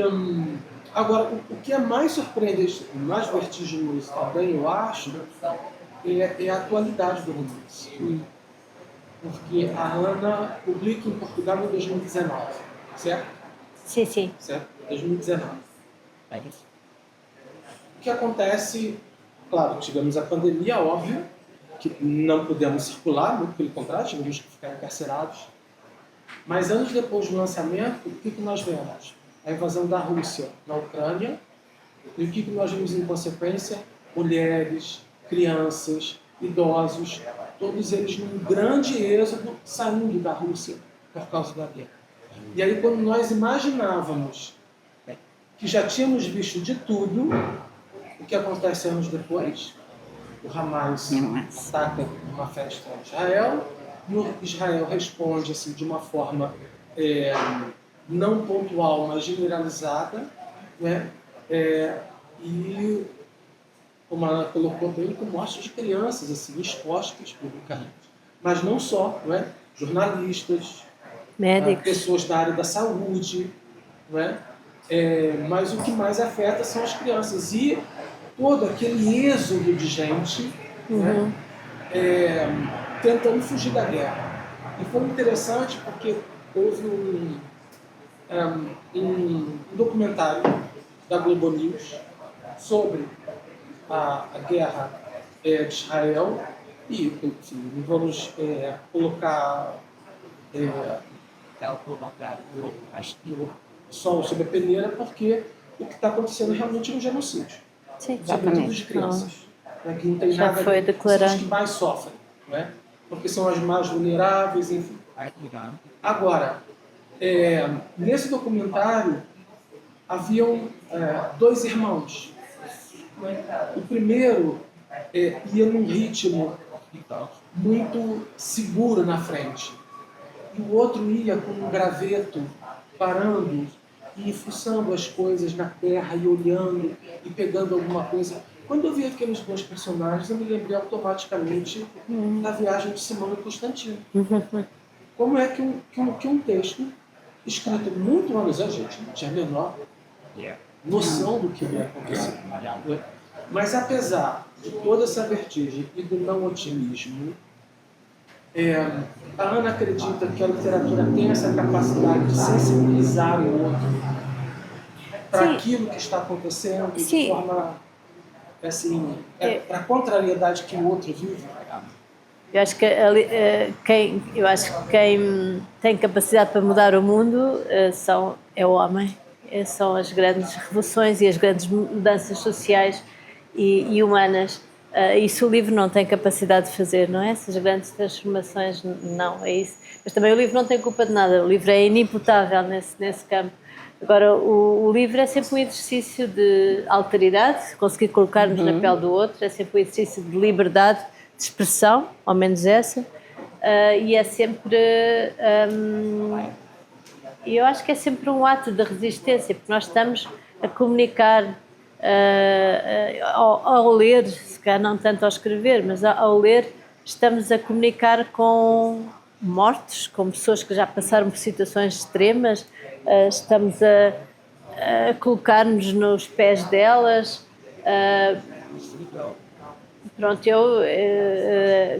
agora, o que é mais surpreendente, mais vertiginoso também, eu acho, é a atualidade do romance. Porque a Ana publica em Portugal em 2019, certo? Sim. Certo? 2019. O que acontece? Claro, tivemos a pandemia, óbvio, que não pudemos circular, muito pelo contrário, tivemos que ficar encarcerados. Mas anos depois do lançamento, o que nós vemos? A invasão da Rússia na Ucrânia. E o que nós vimos em consequência? Mulheres, crianças, idosos, todos eles num grande êxodo saindo da Rússia por causa da guerra. E aí, quando nós imaginávamos que já tínhamos visto de tudo, o que acontece anos depois? O Hamas ataca uma festa em Israel, Israel responde assim, de uma forma não pontual, mas generalizada, né? E, como ela colocou bem, com mortes de crianças assim, expostas publicamente. Mas não só, não é? Jornalistas, médicos, pessoas da área da saúde, não é? Mas o que mais afeta são as crianças. E todo aquele êxodo de gente, né? Tentando fugir da guerra. E foi interessante porque houve um documentário da Globo News sobre a guerra de Israel e, enfim, vamos colocar só sobre a peneira, porque o que está acontecendo realmente é um genocídio. Sim, sobretudo de crianças. Né, que não tem já nada, foi declarado. são as que mais sofrem, né? Porque são as mais vulneráveis, enfim. Agora, nesse documentário, haviam 2 irmãos. O primeiro ia num ritmo muito seguro na frente. E o outro ia com um graveto, parando e fuçando as coisas na terra e olhando e pegando alguma coisa. Quando eu vi aqueles 2 personagens, eu me lembrei automaticamente da viagem de Simão e Constantino. Como é que um texto escrito muito anos antes, gente, não tinha a menor noção do que ia acontecer. Mas apesar de toda essa vertigem e do não otimismo, a Ana acredita que a literatura tem essa capacidade de sensibilizar o outro para aquilo que está acontecendo de forma assim, para a contrariedade que o outro vive. Eu acho que quem tem capacidade para mudar o mundo é o homem. São as grandes revoluções e as grandes mudanças sociais e humanas. Isso o livro não tem capacidade de fazer, não é? Essas grandes transformações, não, é isso. Mas também o livro não tem culpa de nada, o livro é inimputável nesse campo. Agora, o livro é sempre um exercício de alteridade, conseguir colocar-nos na pele do outro, é sempre um exercício de liberdade de expressão, ao menos essa, e é sempre... E eu acho que é sempre um ato de resistência, porque nós estamos a comunicar, ao ler, se calhar não tanto ao escrever, mas ao ler, estamos a comunicar com mortos, com pessoas que já passaram por situações extremas, estamos a colocar-nos nos pés delas. Pronto,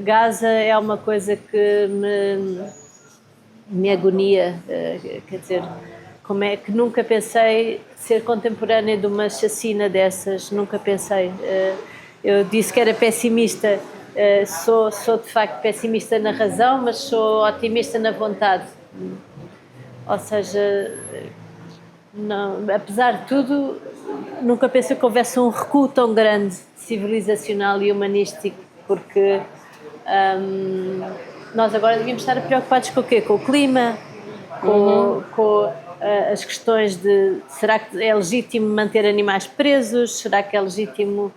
Gaza é uma coisa que me agonia, quer dizer, como é que nunca pensei ser contemporânea de uma chacina dessas, nunca pensei. Eu disse que era pessimista, sou de facto pessimista na razão, mas sou otimista na vontade. Ou seja, não, apesar de tudo, nunca pensei que houvesse um recuo tão grande civilizacional e humanístico, porque nós agora devíamos estar preocupados com o quê? Com o clima, com as questões de será que é legítimo manter animais presos, será que é legítimo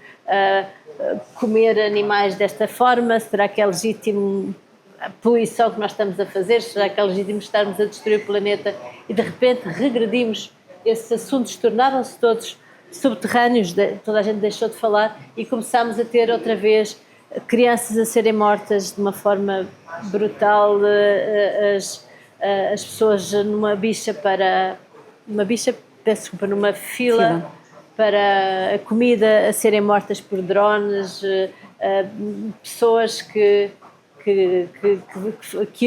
comer animais desta forma, será que é legítimo a poluição que nós estamos a fazer, será que é legítimo estarmos a destruir o planeta e de repente regredimos, esses assuntos tornaram-se todos subterrâneos, toda a gente deixou de falar e começámos a ter outra vez crianças a serem mortas de uma forma brutal, as pessoas numa fila para a comida a serem mortas por drones, pessoas que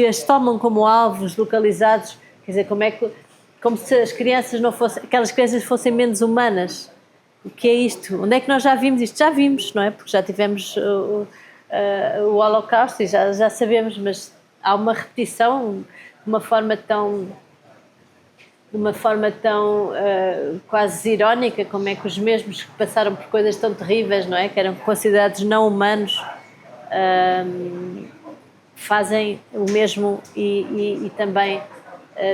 as tomam como alvos localizados, quer dizer, como se as crianças não fossem, aquelas crianças fossem menos humanas. O que é isto? Onde é que nós já vimos isto? Já vimos, não é? Porque já tivemos o Holocausto e já sabemos, mas há uma repetição de uma forma tão quase irónica, como é que os mesmos que passaram por coisas tão terríveis, não é? Que eram considerados não humanos, fazem o mesmo e também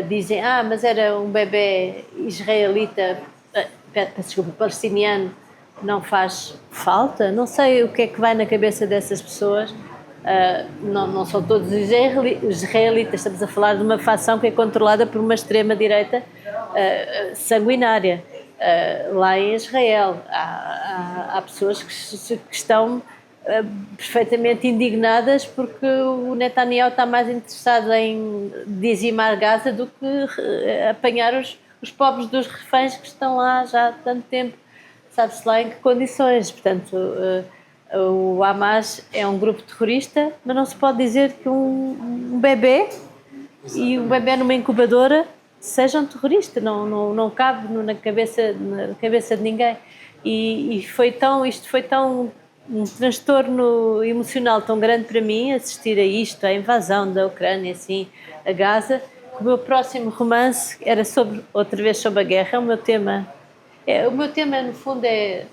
dizem, mas era um bebê israelita, palestiniano, não faz falta. Não sei o que é que vai na cabeça dessas pessoas, Não são todos os israelitas, estamos a falar de uma facção que é controlada por uma extrema-direita sanguinária. Lá em Israel há pessoas que estão perfeitamente indignadas porque o Netanyahu está mais interessado em dizimar Gaza do que apanhar os pobres dos reféns que estão lá já há tanto tempo, sabe-se lá em que condições. Portanto, o Hamas é um grupo terrorista, mas não se pode dizer que um bebê e um bebê numa incubadora seja um terrorista, não cabe na cabeça de ninguém. Isto foi tão um transtorno emocional tão grande para mim, assistir a isto, à invasão da Ucrânia, assim, a Gaza, que o meu próximo romance era outra vez sobre a guerra. O meu tema, no fundo, é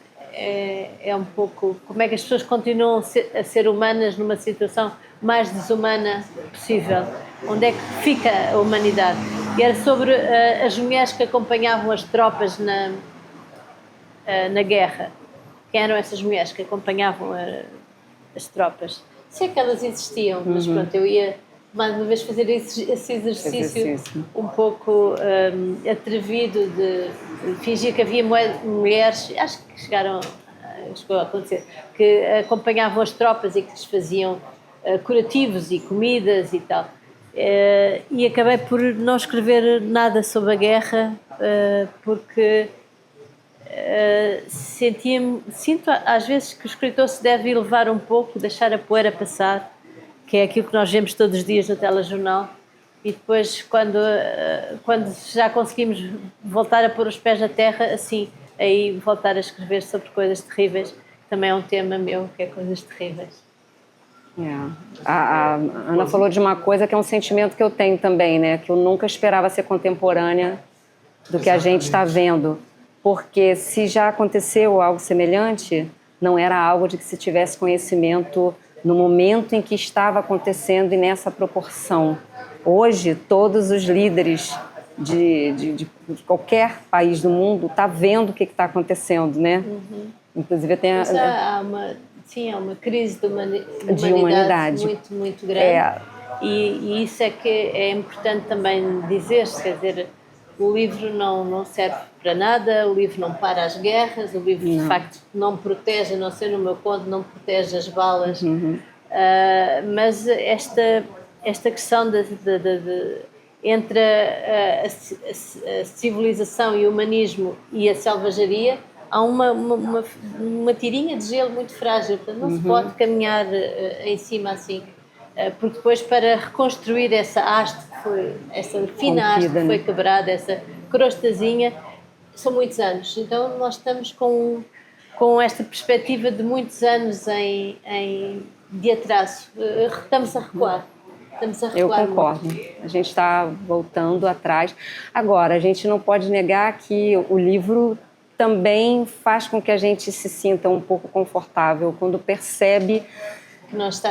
um pouco como é que as pessoas continuam a ser humanas numa situação mais desumana possível. Onde é que fica a humanidade? E era sobre as mulheres que acompanhavam as tropas na guerra. Quem eram essas mulheres que acompanhavam as tropas? Sei que elas existiam, mas pronto, eu ia mais uma vez fazer esse exercício um pouco atrevido de fingir que havia mulheres, acho que chegou a acontecer, que acompanhavam as tropas e que lhes faziam curativos e comidas e tal. E acabei por não escrever nada sobre a guerra porque sinto às vezes que o escritor se deve elevar um pouco, deixar a poeira passar, que é aquilo que nós vemos todos os dias no telejornal, e depois quando já conseguimos voltar a pôr os pés na terra, assim, aí voltar a escrever sobre coisas terríveis, também é um tema meu, que é coisas terríveis. A Ana falou de uma coisa que é um sentimento que eu tenho também, né? Que eu nunca esperava ser contemporânea do que a gente está vendo. Porque se já aconteceu algo semelhante, não era algo de que se tivesse conhecimento no momento em que estava acontecendo e nessa proporção. Hoje, todos os líderes de qualquer país do mundo estão vendo o que está acontecendo, né? Inclusive tem há uma crise de humanidade muito, muito grande. E isso é que é importante também dizer-se, quer dizer, o livro não serve para nada, o livro não para as guerras, o livro de facto não protege, a não ser no meu conto, não protege as balas, mas esta questão entre a civilização e o humanismo e a selvageria, há uma tirinha de gelo muito frágil, portanto não se pode caminhar em cima assim, porque depois para reconstruir essa haste, essa fina haste que foi quebrada, essa crostazinha, são muitos anos. Então nós estamos com esta perspectiva de muitos anos de atraso. Estamos a recuar. Eu concordo. A gente está voltando atrás. Agora, a gente não pode negar que o livro também faz com que a gente se sinta um pouco confortável quando percebe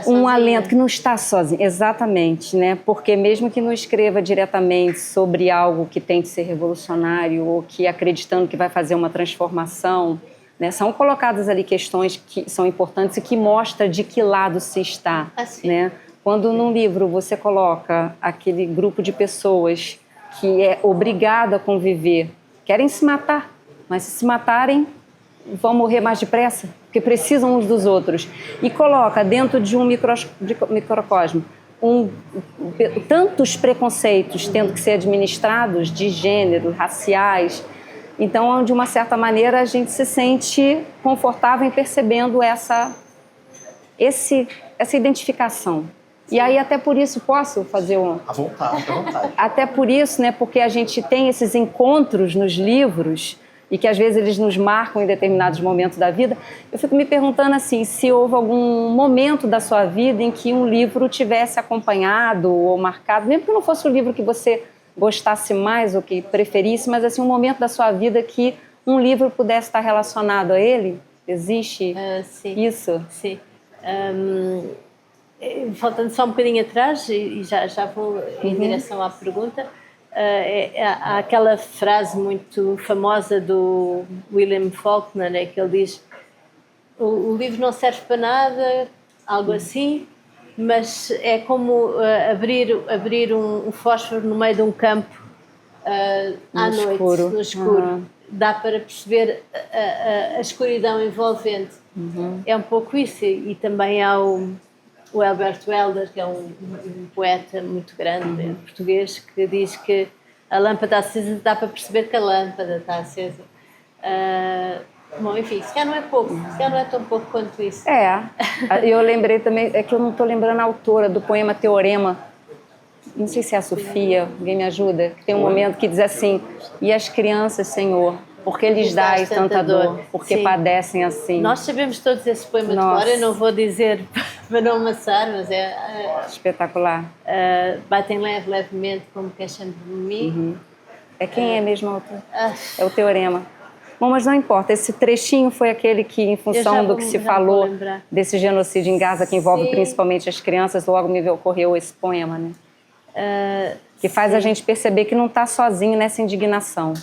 um alento, que não está sozinho, exatamente, né? Porque mesmo que não escreva diretamente sobre algo que tem de ser revolucionário ou que acreditando que vai fazer uma transformação, né? São colocadas ali questões que são importantes e que mostram de que lado se está, né? Quando num livro você coloca aquele grupo de pessoas que é obrigado a conviver, querem se matar, mas se matarem vão morrer mais depressa, porque precisam uns dos outros, e coloca dentro de um microcosmo tantos preconceitos tendo que ser administrados de gênero, raciais. Então, de uma certa maneira, a gente se sente confortável em percebendo essa identificação. E aí, até por isso, posso fazer À vontade. Até por isso, né, porque a gente tem esses encontros nos livros e que às vezes eles nos marcam em determinados momentos da vida, eu fico me perguntando assim, se houve algum momento da sua vida em que um livro tivesse acompanhado ou marcado, mesmo que não fosse o livro que você gostasse mais ou que preferisse, mas assim, um momento da sua vida que um livro pudesse estar relacionado a ele? Existe isso? Sim. Faltando só um bocadinho atrás, e já vou em direção à pergunta, há aquela frase muito famosa do William Faulkner, né, que ele diz: o livro não serve para nada, algo assim, mas é como abrir um fósforo no meio de um campo à noite, no escuro. Dá para perceber a escuridão envolvente. É um pouco isso. E também há o Alberto Helder, que é um poeta muito grande português, que diz que a lâmpada acesa dá para perceber que a lâmpada está acesa. Bom, enfim, se calhar não é pouco, se calhar não é tão pouco quanto isso. Eu lembrei também, é que eu não estou lembrando a autora do poema Teorema, não sei se é a Sofia, alguém me ajuda, que tem um momento que diz assim: e as crianças, Senhor, porque lhes dais tanta dor, porque padecem assim. Nós sabemos todos esse poema de cor, eu não vou dizer para não amassar, mas é espetacular. Batem levemente como queixando de mim. É quem é mesmo o autor? É o Teorema. Bom, mas não importa, esse trechinho foi aquele que, em função do que se falou desse genocídio em Gaza, que envolve principalmente as crianças, logo me ocorreu esse poema, né? Que faz a gente perceber que não está sozinho nessa indignação.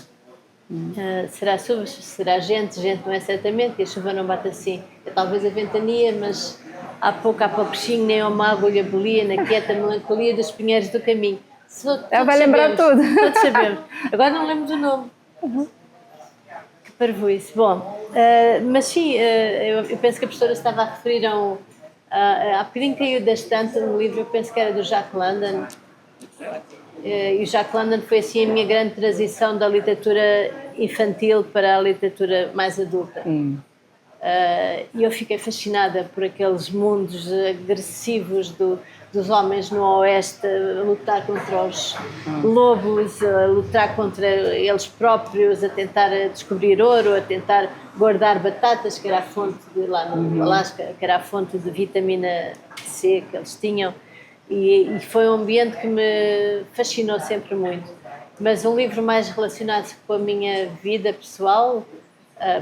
Será gente não é certamente, que a chuva não bate assim. É talvez a ventania, mas há pouquinho nem uma agulha bolia na quieta melancolia dos pinheiros do caminho. Vai lembrar tudo. Todos sabemos. Agora não lembro do nome. Que parvoíce. Bom, mas sim, eu penso que a professora estava a referir há bocadinho caiu da estante um livro, eu penso que era do Jack London. E o Jack London foi assim a minha grande transição da literatura infantil para a literatura mais adulta. E eu fiquei fascinada por aqueles mundos agressivos dos homens no oeste a lutar contra os lobos, a lutar contra eles próprios, a tentar descobrir ouro, a tentar guardar batatas, que era a fonte lá no Alasca, que era a fonte de vitamina C que eles tinham. E foi um ambiente que me fascinou sempre muito. Mas um livro mais relacionado com a minha vida pessoal,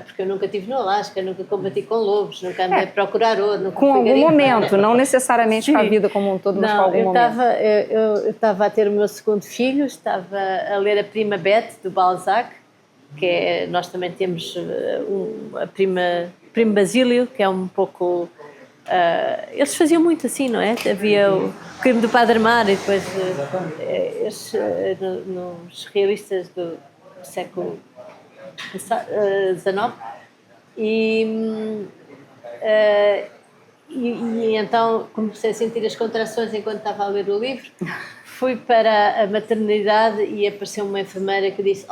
porque eu nunca estive no Alasca, nunca combati com lobos, nunca andei a procurar ouro. Com algum momento, não necessariamente com a vida como um todo, mas com algum momento. Eu estava a ter o meu segundo filho, estava a ler a Prima Bete, do Balzac, que nós também temos a Primo Basílio, que é um pouco... eles faziam muito assim, não é? Havia o Crime do Padre Mar e depois nos realistas do século XIX e então comecei a sentir as contrações enquanto estava a ler o livro. Fui para a maternidade e apareceu uma enfermeira que disse: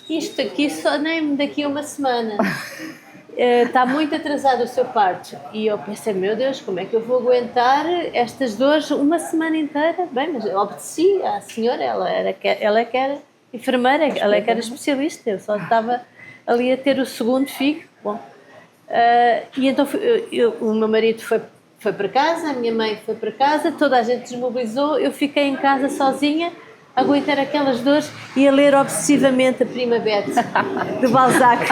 isto aqui só nem daqui a uma semana. Está muito atrasado o seu parto. E eu pensei: meu Deus, como é que eu vou aguentar estas dores uma semana inteira? Bem, mas eu obedeci à senhora, ela é que era enfermeira, ela é que era especialista, eu só estava ali a ter o segundo filho. Bom, e então o meu marido foi para casa, a minha mãe foi para casa, toda a gente desmobilizou, eu fiquei em casa sozinha, a aguentar aquelas dores e a ler obsessivamente a Prima Bete, do Balzac.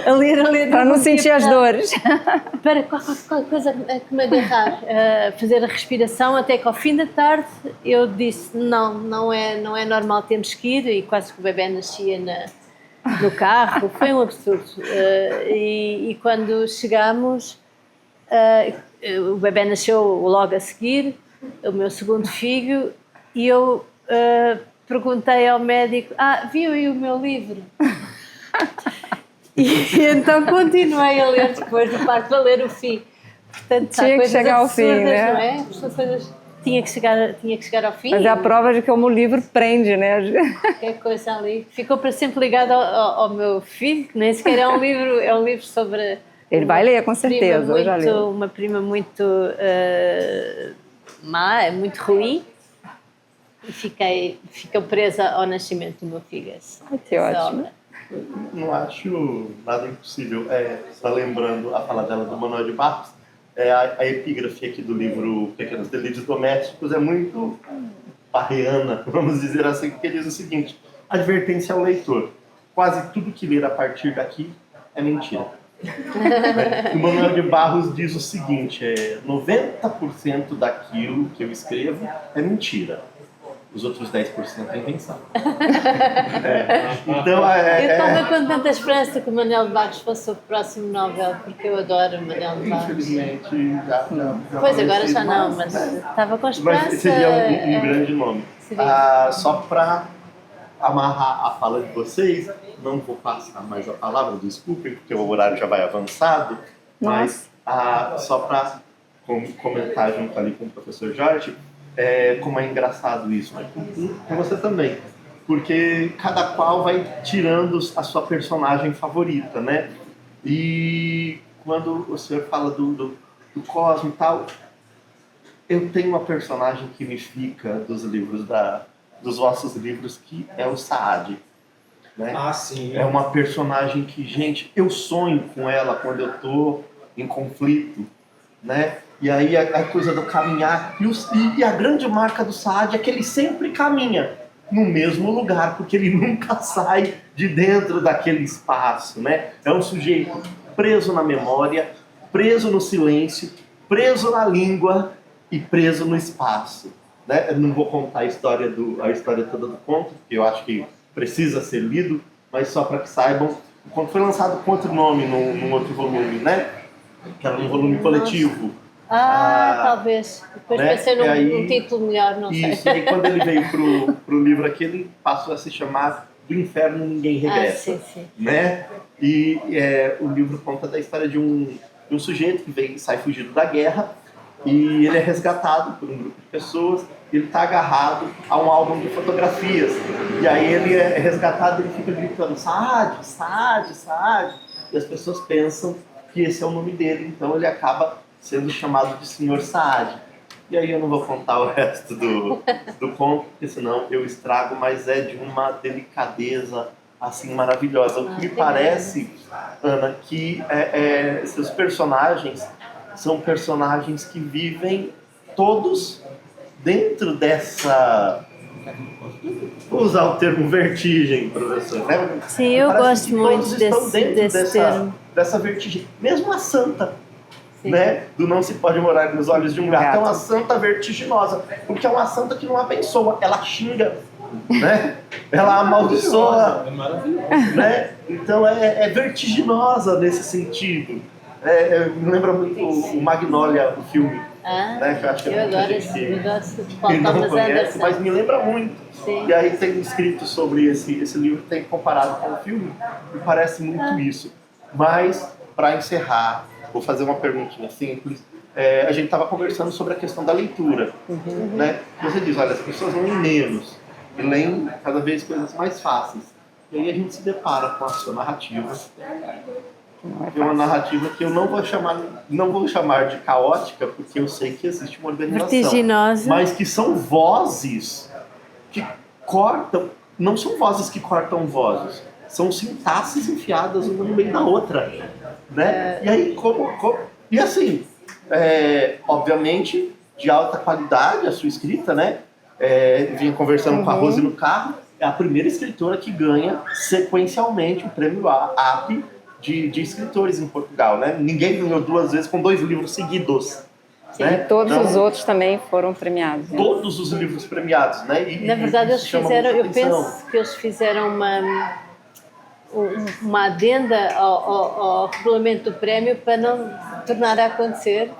A ler. Para não sentir as dores. Para qualquer coisa que me agarrar, fazer a respiração, até que ao fim da tarde eu disse: não é normal, temos que ir, e quase que o bebê nascia no carro, foi um absurdo. E quando chegámos, o bebê nasceu logo a seguir, o meu segundo filho, e eu perguntei ao médico: viu aí o meu livro? E então continuei a ler depois do parto, a ler o fim. Portanto, tinha que chegar ao fim, né? Não é? Tinha que chegar ao fim. Mas é a prova de que como o livro prende, né? Que coisa ali. Ficou para sempre ligado ao meu filho, que nem sequer é um livro sobre... Ele vai ler, com certeza. Uma prima muito má, muito ruim. E fiquei presa ao nascimento do meu filho. Que ótimo. Não acho nada impossível. Está lembrando a fala dela do Manuel de Barros. A epígrafe aqui do livro Pequenos Delírios Domésticos é muito parreana, vamos dizer assim, porque diz o seguinte: advertência ao leitor, quase tudo que ler a partir daqui é mentira. O Manuel de Barros diz o seguinte: 90% daquilo que eu escrevo é mentira. Os outros 10% é invenção. Então, eu estava com tanta esperança que o Manuel de Barros fosse o próximo Nobel, porque eu adoro o Manuel de Barros. Infelizmente, já pois, agora já não, mas estava com esperança. Mas seria um grande nome. Só para amarrar a fala de vocês, não vou passar mais a palavra, desculpem, porque o horário já vai avançado, mas só para comentar junto ali com o professor Jorge, como é engraçado isso, mas com você também, porque cada qual vai tirando a sua personagem favorita, né? E quando o senhor fala do Cosmo e tal, eu tenho uma personagem que me fica dos livros dos vossos livros, que é o Saad, né? Sim. É uma personagem que, gente, eu sonho com ela quando eu tô em conflito, né? E aí a coisa do caminhar, e a grande marca do Saad é que ele sempre caminha no mesmo lugar, porque ele nunca sai de dentro daquele espaço, né? É um sujeito preso na memória, preso no silêncio, preso na língua e preso no espaço, né? Eu não vou contar a história toda do conto, porque eu acho que precisa ser lido, mas só para que saibam, o conto foi lançado com outro nome num outro volume, né? Que era um volume coletivo. Talvez. Depois né? pensei num título melhor, não sei. Isso, e quando ele veio pro livro aqui, ele passou a se chamar Do Inferno Ninguém Regressa. Sim. Né? E o livro conta da história de um sujeito que sai fugido da guerra, e ele é resgatado por um grupo de pessoas, e ele está agarrado a um álbum de fotografias. E aí ele é resgatado e ele fica gritando, Saad, Saad, Saad. E as pessoas pensam que esse é o nome dele, então ele acaba sendo chamado de Senhor Saad. E aí eu não vou contar o resto do conto, porque senão eu estrago, mas é de uma delicadeza assim maravilhosa. O que me parece, Ana, que seus personagens são personagens que vivem todos dentro dessa... Vou usar o termo vertigem, professor, né? Sim, eu gosto muito desse termo. Dessa vertigem. Mesmo a santa, né? Do não se pode morar nos olhos de um gato. É uma santa vertiginosa, porque é uma santa que não abençoa, ela xinga, né? Ela amaldiçoa, né? Então é vertiginosa nesse sentido. Me lembra muito o Magnolia, o filme. Né? Que eu acho que eu adoro que não conhece, mas me lembra muito. Sim. E aí tem escrito sobre esse livro, tem comparado com o filme, me parece muito isso. Mas, para encerrar, vou fazer uma perguntinha simples. A gente estava conversando sobre a questão da leitura. Né? Você diz, olha, as pessoas leem menos e leem cada vez coisas mais fáceis. E aí a gente se depara com a sua narrativa. É uma narrativa que eu não vou chamar de caótica, porque eu sei que existe uma organização. Vertiginosa. Mas que são vozes que cortam, não são vozes que cortam vozes, são sintaxes enfiadas uma no meio da outra. Né? E aí, e assim, obviamente, de alta qualidade a sua escrita, né? Vinha conversando com a Rose no carro, é a primeira escritora que ganha sequencialmente o prêmio AP de escritores em Portugal, né? Ninguém ganhou 2 vezes com 2 livros seguidos. Sim, né? Todos os outros também foram premiados. Né? Todos os livros premiados, né? Na verdade, eu penso que eles fizeram uma adenda ao regulamento do prémio para não tornar a acontecer.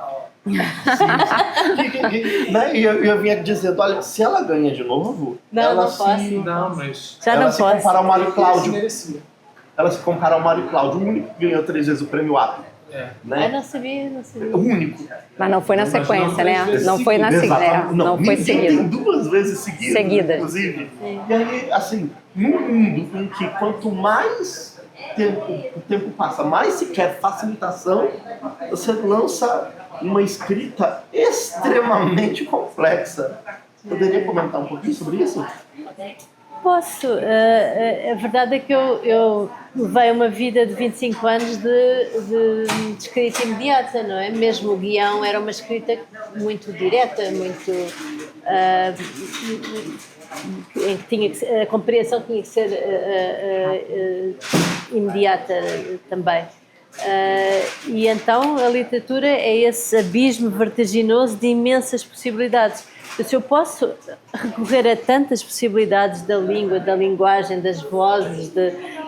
Né? E eu vinha dizendo, olha, se ela ganha de novo, ela se compara ao Mário Cláudio. Ela se compara ao Mário Cláudio, o único que ganhou 3 vezes o prêmio AP. Né? Eu não sabia. O único. Mas não foi na sequência, né? Não foi na sequência. Não foi seguida. Tem 2 vezes seguidas, inclusive. Sim. E aí, assim, num mundo em que quanto mais o tempo passa, mais se quer facilitação, você lança uma escrita extremamente complexa. Poderia comentar um pouquinho sobre isso? Posso. A verdade é que eu levei uma vida de 25 anos de escrita imediata, não é? Mesmo o guião era uma escrita muito direta, muito... em que a compreensão tinha que ser imediata também. E então a literatura é esse abismo vertiginoso de imensas possibilidades. se eu posso recorrer a tantas possibilidades da língua, da linguagem, das vozes,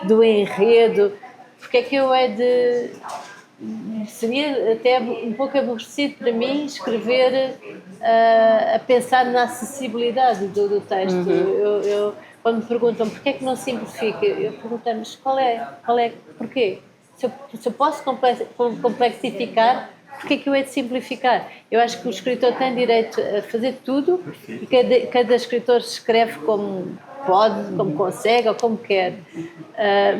do enredo, porque é que eu seria até um pouco aborrecido para mim escrever a pensar na acessibilidade do texto. Eu, quando me perguntam porquê é que não simplifica, eu pergunto-me porquê? Se eu posso complexificar, porquê é que eu hei de simplificar? Eu acho que o escritor tem direito a fazer tudo e cada escritor escreve como pode, como consegue ou como quer.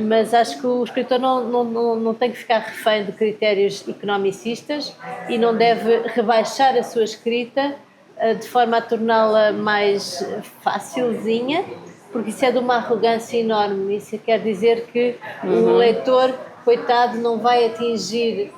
Mas acho que o escritor não tem que ficar refém de critérios economicistas e não deve rebaixar a sua escrita de forma a torná-la mais facilzinha, porque isso é de uma arrogância enorme. Isso quer dizer que o leitor, coitado, não vai atingir